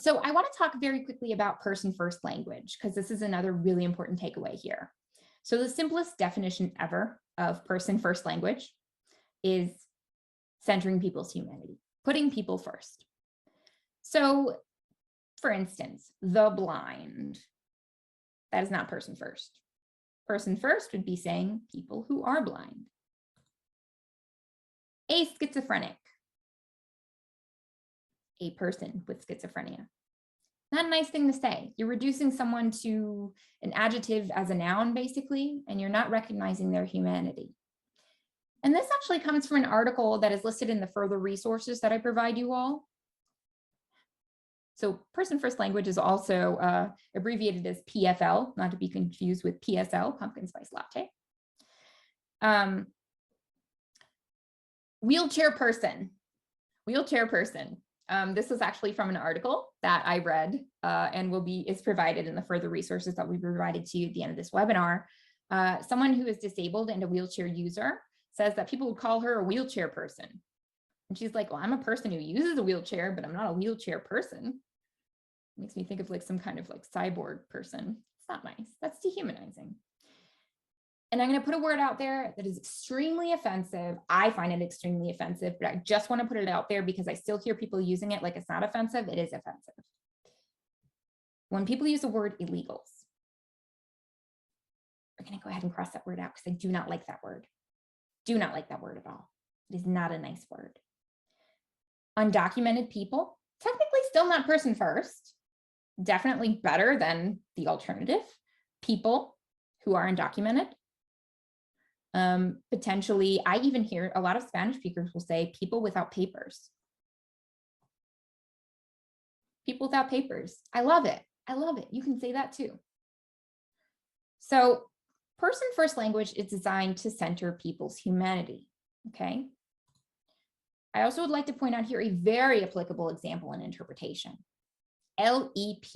So I want to talk very quickly about person first language, because this is another really important takeaway here. So the simplest definition ever of person first language is centering people's humanity, putting people first. So for instance, the blind, that is not person first. Person first would be saying people who are blind. A schizophrenic, a person with schizophrenia. Not a nice thing to say. You're reducing someone to an adjective as a noun, basically, and you're not recognizing their humanity. And this actually comes from an article that is listed in the further resources that I provide you all. So person first language is also abbreviated as PFL, not to be confused with PSL, pumpkin spice latte. Wheelchair person. This is actually from an article that I read and is provided in the further resources that we provided to you at the end of this webinar. Someone who is disabled and a wheelchair user says that people would call her a wheelchair person. And she's like, well, I'm a person who uses a wheelchair, but I'm not a wheelchair person. Makes me think of like some kind of like cyborg person. It's not nice. That's dehumanizing. And I'm going to put a word out there that is extremely offensive. I find it extremely offensive, but I just want to put it out there because I still hear people using it like it's not offensive. It is offensive. When people use the word illegals, we're going to go ahead and cross that word out because I do not like that word. Do not like that word at all. It is not a nice word. Undocumented people, technically still not person first. Definitely better than the alternative. People who are undocumented. Potentially, I even hear a lot of Spanish speakers will say people without papers. People without papers. I love it. I love it. You can say that too. So person first language is designed to center people's humanity. Okay. I also would like to point out here a very applicable example in interpretation. LEP.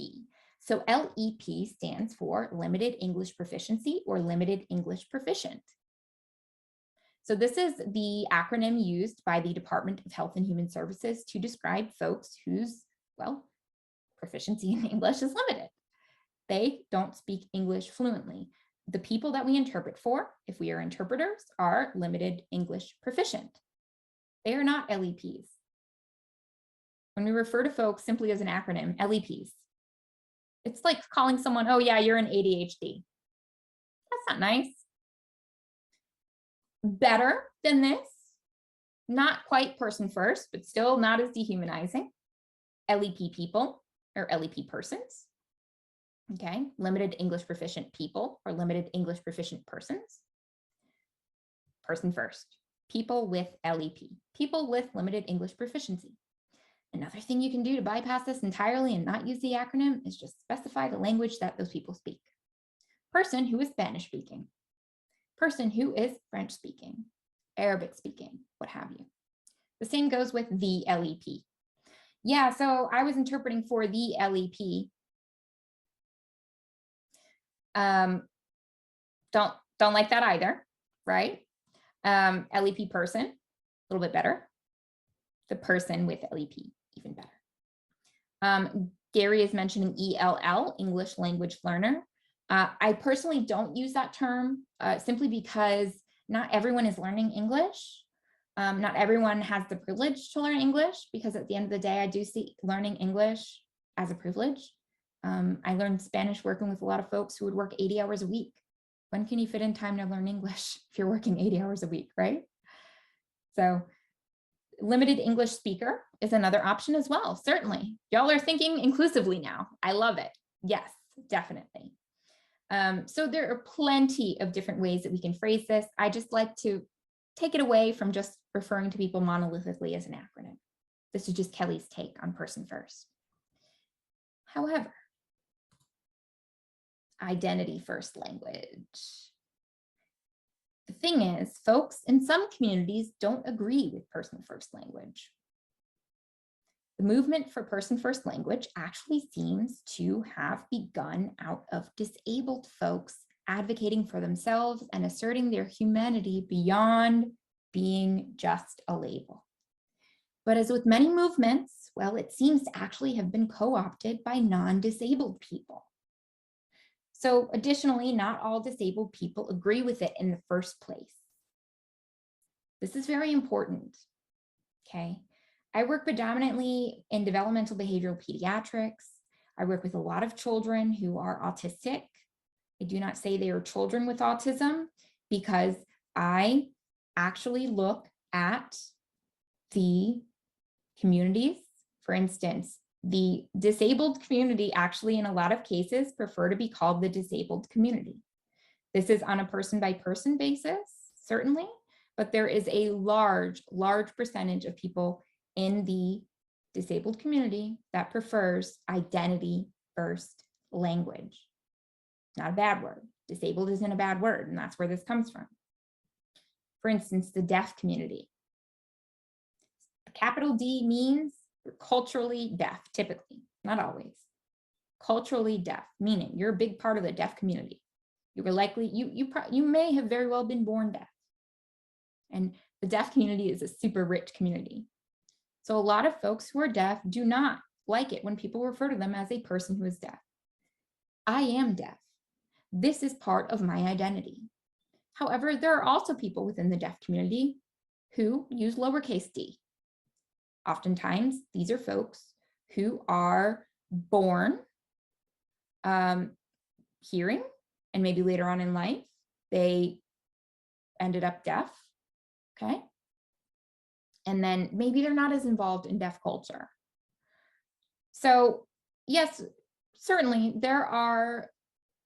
So LEP stands for Limited English Proficiency or Limited English Proficient. So this is the acronym used by the Department of Health and Human Services to describe folks whose, well, proficiency in English is limited. They don't speak English fluently. The people that we interpret for, if we are interpreters, are Limited English Proficient. They are not LEPs. When we refer to folks simply as an acronym, LEPs, it's like calling someone, oh yeah, you're an ADHD. That's not nice. Better than this, not quite person first, but still not as dehumanizing. LEP people or LEP persons. Okay, limited English proficient people or limited English proficient persons. Person first, people with LEP, people with limited English proficiency. Another thing you can do to bypass this entirely and not use the acronym is just specify the language that those people speak. Person who is Spanish speaking. Person who is French speaking, Arabic speaking, what have you. The same goes with the LEP. Yeah, so I was interpreting for the LEP. Don't like that either, right? LEP person, a little bit better. The person with LEP, even better. Gary is mentioning ELL, English Language Learner. I personally don't use that term simply because not everyone is learning English. Not everyone has the privilege to learn English, because at the end of the day, I do see learning English as a privilege. I learned Spanish working with a lot of folks who would work 80 hours a week. When can you fit in time to learn English if you're working 80 hours a week, right? So limited English speaker is another option as well, certainly. Y'all are thinking inclusively now. I love it. Yes, definitely. So there are plenty of different ways that we can phrase this. I just like to take it away from just referring to people monolithically as an acronym. This is just Kelly's take on person first. However, identity first language. The thing is, folks in some communities don't agree with person first language. The movement for person first language actually seems to have begun out of disabled folks advocating for themselves and asserting their humanity beyond being just a label. But as with many movements, well, it seems to actually have been co-opted by non-disabled people. So additionally, not all disabled people agree with it in the first place. This is very important, okay? I work predominantly in developmental behavioral pediatrics. I work with a lot of children who are autistic. I do not say they are children with autism because I actually look at the communities. For instance, the disabled community actually in a lot of cases prefer to be called the disabled community. This is on a person by person basis, certainly, but there is a large percentage of people in the disabled community that prefers identity first language. Not a bad word. Disabled isn't a bad word, and that's where this comes from. For instance, the deaf community. A capital D means you're culturally deaf, typically, not always. Culturally deaf, meaning you're a big part of the deaf community. You were likely, you may have very well been born deaf. And the deaf community is a super rich community. So a lot of folks who are deaf do not like it when people refer to them as a person who is deaf. I am deaf. This is part of my identity. However, there are also people within the deaf community who use lowercase d. Oftentimes, these are folks who are born hearing, and maybe later on in life, they ended up deaf, okay? And then maybe they're not as involved in deaf culture. So yes, certainly there are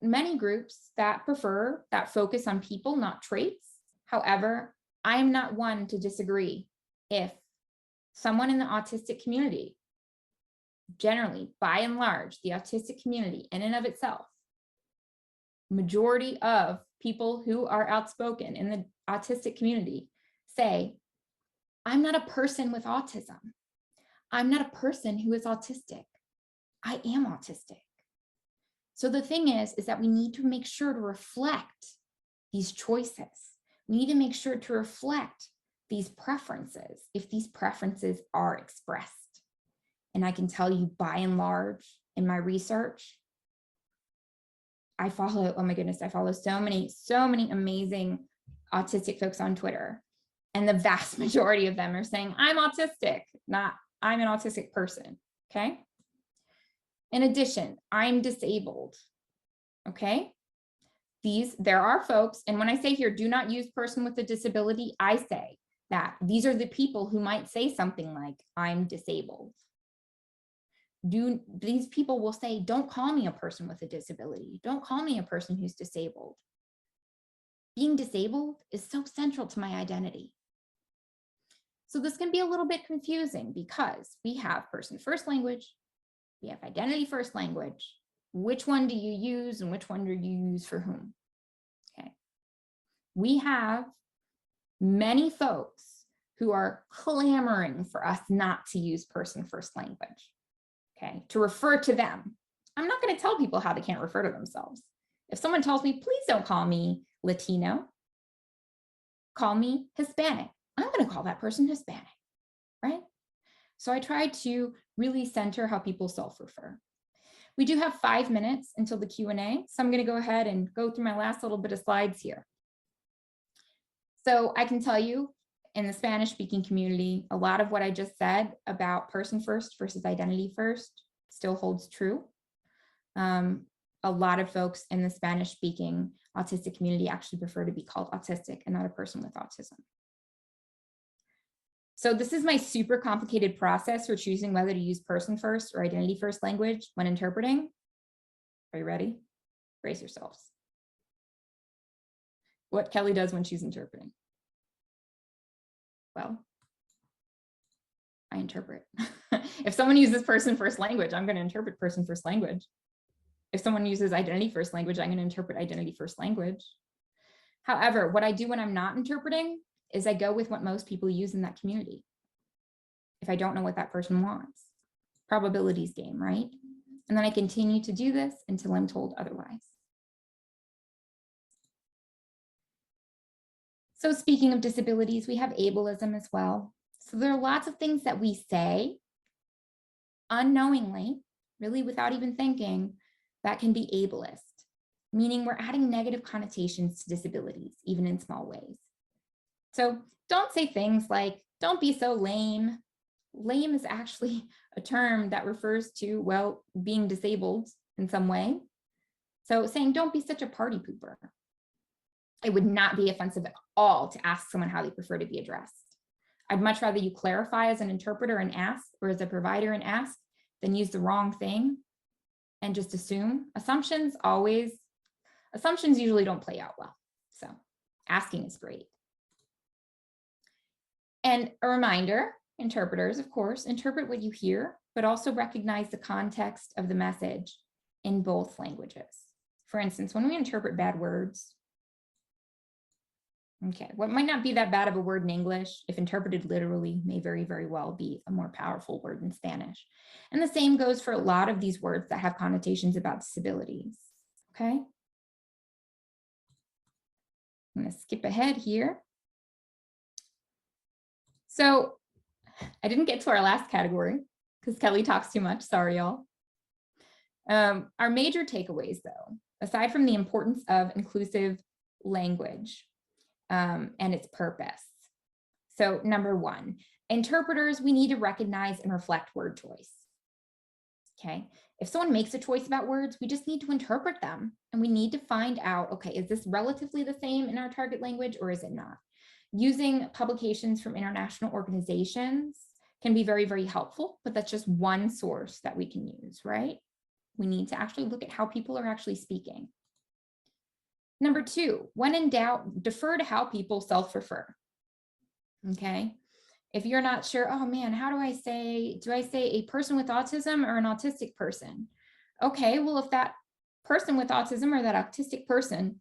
many groups that focus on people, not traits. However, I'm not one to disagree if someone in the autistic community, generally, by and large, the autistic community in and of itself, majority of people who are outspoken in the autistic community say, I'm not a person with autism. I'm not a person who is autistic. I am autistic. So the thing is that we need to make sure to reflect these choices. We need to make sure to reflect these preferences if these preferences are expressed. And I can tell you by and large in my research, I follow, oh my goodness, I follow so many amazing autistic folks on Twitter. And the vast majority of them are saying, I'm autistic, not I'm an autistic person, okay? In addition, I'm disabled, okay? There are folks, and when I say here, do not use person with a disability, I say that these are the people who might say something like, I'm disabled. These people will say, don't call me a person with a disability. Don't call me a person who's disabled. Being disabled is so central to my identity. So this can be a little bit confusing because we have person first language, we have identity first language. Which one do you use and which one do you use for whom? Okay. We have many folks who are clamoring for us not to use person first language. Okay, to refer to them. I'm not going to tell people how they can't refer to themselves. If someone tells me, please don't call me Latino, call me Hispanic, I'm going to call that person Hispanic, right? So I try to really center how people self-refer. We do have 5 minutes until the Q&A, so I'm going to go ahead and go through my last little bit of slides here. So I can tell you, in the Spanish-speaking community, a lot of what I just said about person first versus identity first still holds true. A lot of folks in the Spanish-speaking autistic community actually prefer to be called autistic and not a person with autism. So this is my super complicated process for choosing whether to use person first or identity first language when interpreting. Are you ready? Brace yourselves. What Kelly does when she's interpreting. Well, I interpret. If someone uses person first language, I'm going to interpret person first language. If someone uses identity first language, I'm going to interpret identity first language. However, what I do when I'm not interpreting is I go with what most people use in that community. If I don't know what that person wants, probabilities game, right? And then I continue to do this until I'm told otherwise. So speaking of disabilities, we have ableism as well. So there are lots of things that we say unknowingly, really without even thinking, that can be ableist, meaning we're adding negative connotations to disabilities, even in small ways. So don't say things like, don't be so lame. Lame is actually a term that refers to, well, being disabled in some way. So saying, don't be such a party pooper. It would not be offensive at all to ask someone how they prefer to be addressed. I'd much rather you clarify as an interpreter and ask, or as a provider and ask, than use the wrong thing and just assume. Assumptions usually don't play out well. So asking is great. And a reminder, interpreters, of course, interpret what you hear, but also recognize the context of the message in both languages. For instance, when we interpret bad words, okay, what might not be that bad of a word in English, if interpreted literally, may very, very well be a more powerful word in Spanish. And the same goes for a lot of these words that have connotations about disabilities, okay? I'm gonna skip ahead here. So I didn't get to our last category because Kelly talks too much, sorry y'all. Our major takeaways though, aside from the importance of inclusive language, and its purpose. So number one, interpreters, we need to recognize and reflect word choice. Okay, if someone makes a choice about words, we just need to interpret them, and we need to find out, okay, is this relatively the same in our target language or is it not? Using publications from international organizations can be very, very helpful, but that's just one source that we can use, right? We need to actually look at how people are actually speaking. Number two, when in doubt, defer to how people self-refer. Okay, if you're not sure, oh man, how do I say a person with autism or an autistic person? Okay, well, if that person with autism or that autistic person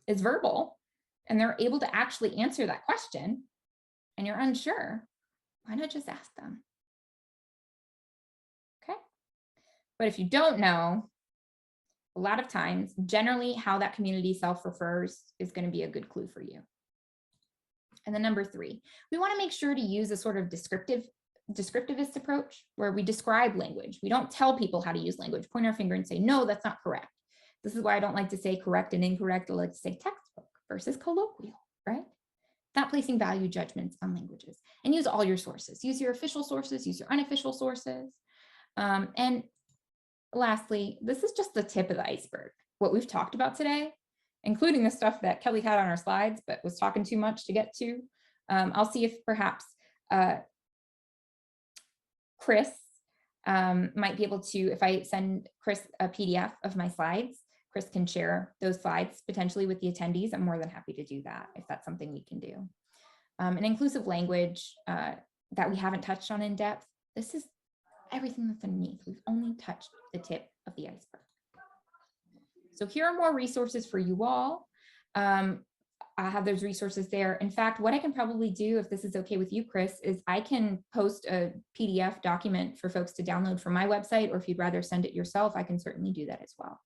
is verbal and they're able to actually answer that question and you're unsure, why not just ask them? Okay, but if you don't know, a lot of times, generally how that community self-refers is going to be a good clue for you. And then number three, we want to make sure to use a sort of descriptivist approach where we describe language. We don't tell people how to use language, point our finger and say, no, that's not correct. This is why I don't like to say correct and incorrect. I like to say textbook versus colloquial, right? Not placing value judgments on languages, and use all your sources. Use your official sources, use your unofficial sources. And lastly, this is just the tip of the iceberg. What we've talked about today, including the stuff that Kelly had on our slides, but was talking too much to get to. I'll see if perhaps Chris might be able to, if I send Chris a PDF of my slides, Chris can share those slides potentially with the attendees. I'm more than happy to do that if that's something we can do. An inclusive language that we haven't touched on in depth, this is everything that's underneath. We've only touched the tip of the iceberg. So here are more resources for you all. I have those resources there. In fact, what I can probably do, if this is okay with you, Chris, is I can post a PDF document for folks to download from my website, or if you'd rather send it yourself, I can certainly do that as well.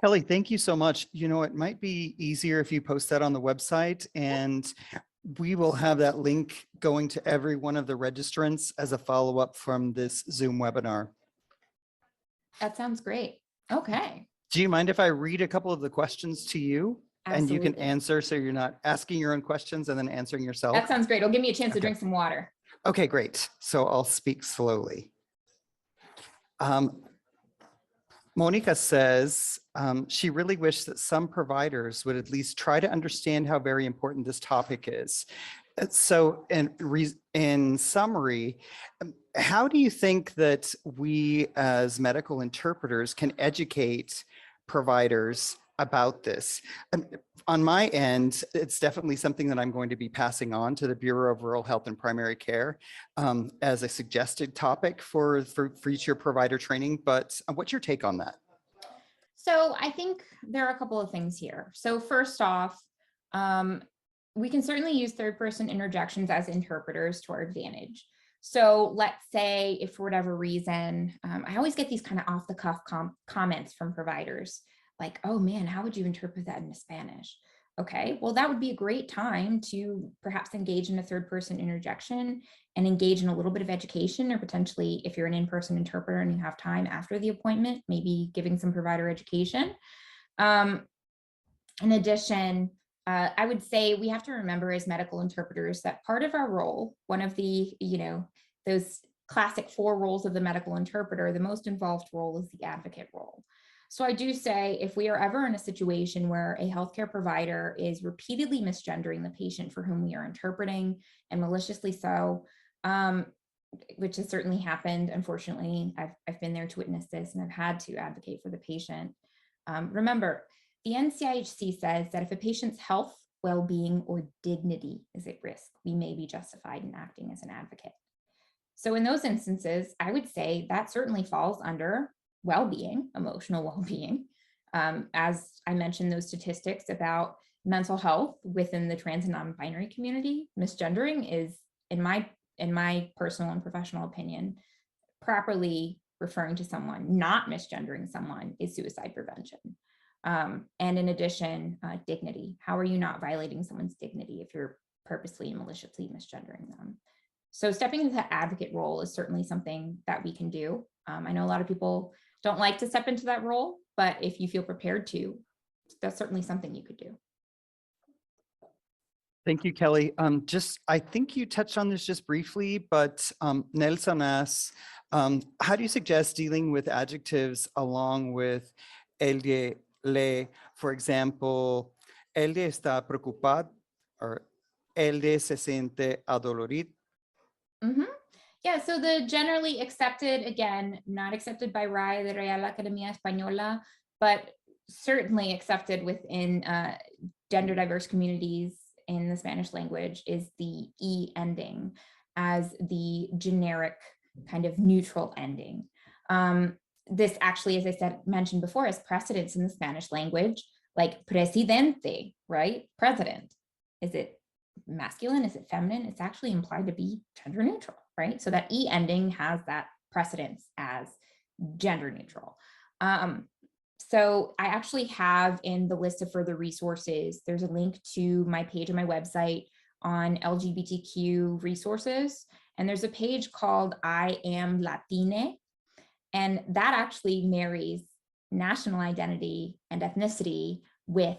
Kelly, thank you so much. You know, it might be easier if you post that on the website, and we will have that link going to every one of the registrants as a follow-up from this Zoom webinar. That sounds great. Okay. Do you mind if I read a couple of the questions to you? Absolutely. And you can answer, so you're not asking your own questions and then answering yourself? That sounds great. It'll give me a chance to Okay. drink some water. Okay, great. So I'll speak slowly. Monica says she really wished that some providers would at least try to understand how very important this topic is. So in summary, how do you think that we as medical interpreters can educate providers about this? On my end, it's definitely something that I'm going to be passing on to the Bureau of Rural Health and Primary Care as a suggested topic for future provider training. But what's your take on that? So I think there are a couple of things here. So first off, we can certainly use third-person interjections as interpreters to our advantage. So let's say if for whatever reason, I always get these kind of off-the-cuff comments from providers like, oh man, how would you interpret that into Spanish? Okay, well, that would be a great time to perhaps engage in a third-person interjection and engage in a little bit of education, or potentially if you're an in-person interpreter and you have time after the appointment, maybe giving some provider education. In addition, I would say we have to remember as medical interpreters that part of our role, one of the, those classic 4 roles of the medical interpreter, the most involved role is the advocate role. So I do say if we are ever in a situation where a healthcare provider is repeatedly misgendering the patient for whom we are interpreting, and maliciously so, which has certainly happened, unfortunately, I've been there to witness this, and I've had to advocate for the patient. Remember, the NCIHC says that if a patient's health, well-being, or dignity is at risk, we may be justified in acting as an advocate. So in those instances, I would say that certainly falls under well-being, emotional well-being. As I mentioned, those statistics about mental health within the trans and non-binary community, misgendering is, in my personal and professional opinion, properly referring to someone, not misgendering someone, is suicide prevention. And in addition, dignity. How are you not violating someone's dignity if you're purposely and maliciously misgendering them? So stepping into the advocate role is certainly something that we can do. I know a lot of people don't like to step into that role, but if you feel prepared to, that's certainly something you could do. Thank you, Kelly. I think you touched on this just briefly, but Nelson asks, how do you suggest dealing with adjectives along with el de, le? For example, el de está preocupado, or el de se siente adolorido. Yeah, so the generally accepted, again, not accepted by RAE, the Real Academia Española, but certainly accepted within gender diverse communities in the Spanish language, is the E ending as the generic kind of neutral ending. This actually, as I said, mentioned before, has precedence in the Spanish language, like presidente, right? President. Is it masculine? Is it feminine? It's actually implied to be gender neutral, right? So that E ending has that precedence as gender neutral. So I actually have in the list of further resources, there's a link to my page on my website on LGBTQ resources. And there's a page called I Am Latine. And that actually marries national identity and ethnicity with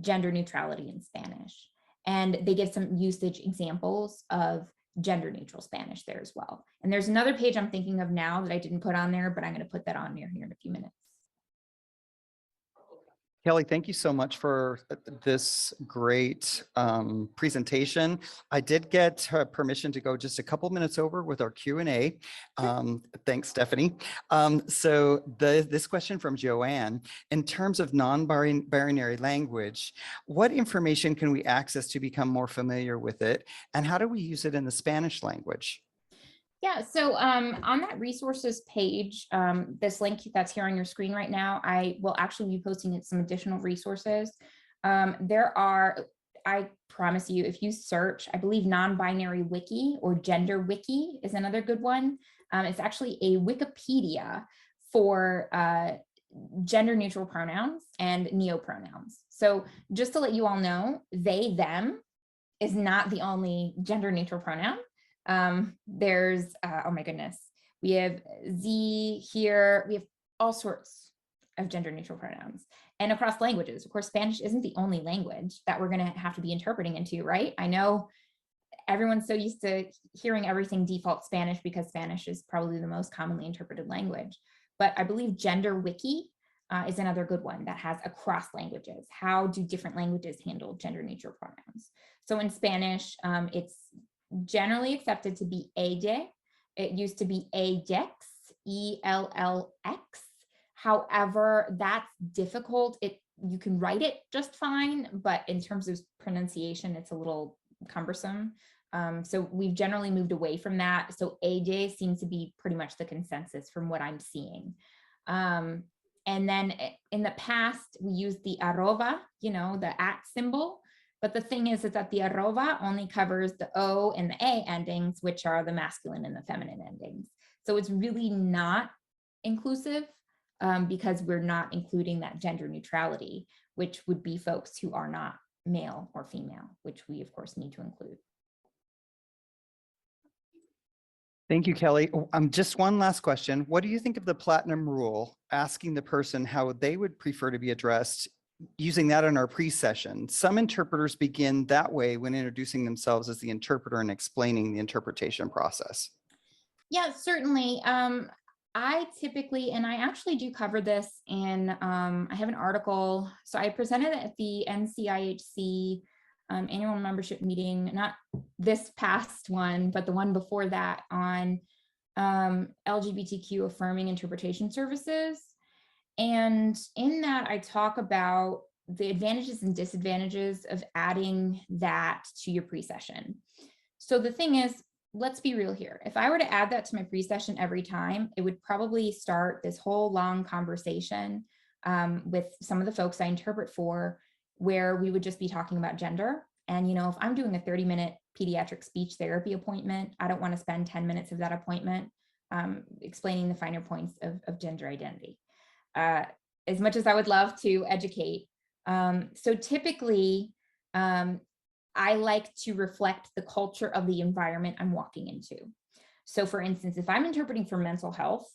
gender neutrality in Spanish. And they give some usage examples of gender neutral Spanish there as well. And there's another page I'm thinking of now that I didn't put on there, but I'm going to put that on here in a few minutes. Kelly, thank you so much for this great presentation. I did get permission to go just a couple minutes over with our Q&A. Thanks, Stephanie. So this question from Joanne, in terms of non-binary language, what information can we access to become more familiar with it? And how do we use it in the Spanish language? Yeah, so on that resources page, this link that's here on your screen right now, I will actually be posting some additional resources. There are, I promise you, if you search, I believe non-binary wiki or gender wiki is another good one. It's actually a Wikipedia for gender neutral pronouns and neopronouns. So just to let you all know, they, them is not the only gender neutral pronoun. There's, oh my goodness, we have Z here, we have all sorts of gender neutral pronouns and across languages. Of course, Spanish isn't the only language that we're going to have to be interpreting into, right? I know everyone's so used to hearing everything default Spanish because Spanish is probably the most commonly interpreted language. But I believe Gender Wiki is another good one that has across languages. How do different languages handle gender neutral pronouns? So in Spanish, it's generally accepted to be ella. It used to be ajex, ELLX. However, that's difficult. You can write it just fine, but in terms of pronunciation, it's a little cumbersome. So we've generally moved away from that. So AJ seems to be pretty much the consensus from what I'm seeing. And then in the past, we used the arroba, the @ symbol. But the thing is that the arroba only covers the O and the A endings, which are the masculine and the feminine endings. So it's really not inclusive because we're not including that gender neutrality, which would be folks who are not male or female, which we of course need to include. Thank you, Kelly. Just one last question. What do you think of the platinum rule, asking the person how they would prefer to be addressed, using that in our pre-session? Some interpreters begin that way when introducing themselves as the interpreter and explaining the interpretation process. Yeah, certainly. I typically, and I actually do cover this in, I have an article. So I presented at the NCIHC annual membership meeting, not this past one, but the one before that, on LGBTQ affirming interpretation services. And in that, I talk about the advantages and disadvantages of adding that to your pre-session. So the thing is, let's be real here. If I were to add that to my pre-session every time, it would probably start this whole long conversation with some of the folks I interpret for, where we would just be talking about gender. And, if I'm doing a 30-minute pediatric speech therapy appointment, I don't want to spend 10 minutes of that appointment explaining the finer points of gender identity. As much as I would love to educate. So typically, I like to reflect the culture of the environment I'm walking into. So for instance, if I'm interpreting for mental health,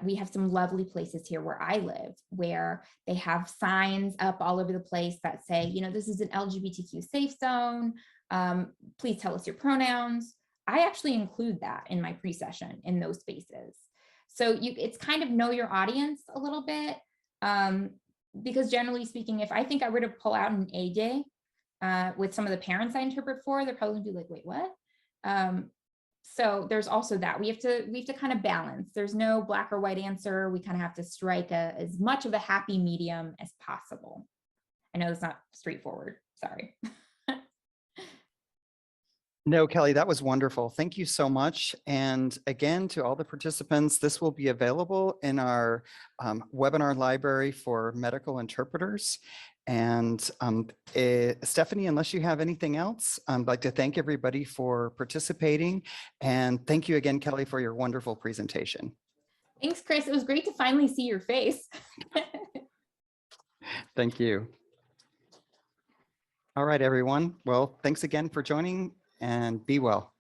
We have some lovely places here where I live, where they have signs up all over the place that say, you know, this is an LGBTQ safe zone. Please tell us your pronouns. I actually include that in my pre-session in those spaces. So it's kind of know your audience a little bit, because generally speaking, if I think I were to pull out an A day with some of the parents I interpret for, they're probably gonna be like, wait, what? So there's also that we have to kind of balance. There's no black or white answer. We kind of have to strike as much of a happy medium as possible. I know it's not straightforward, sorry. No, Kelly, that was wonderful. Thank you so much. And again, to all the participants, this will be available in our webinar library for medical interpreters. And Stephanie, unless you have anything else, I'd like to thank everybody for participating. And thank you again, Kelly, for your wonderful presentation. Thanks, Chris. It was great to finally see your face. Thank you. All right, everyone. Well, thanks again for joining and be well.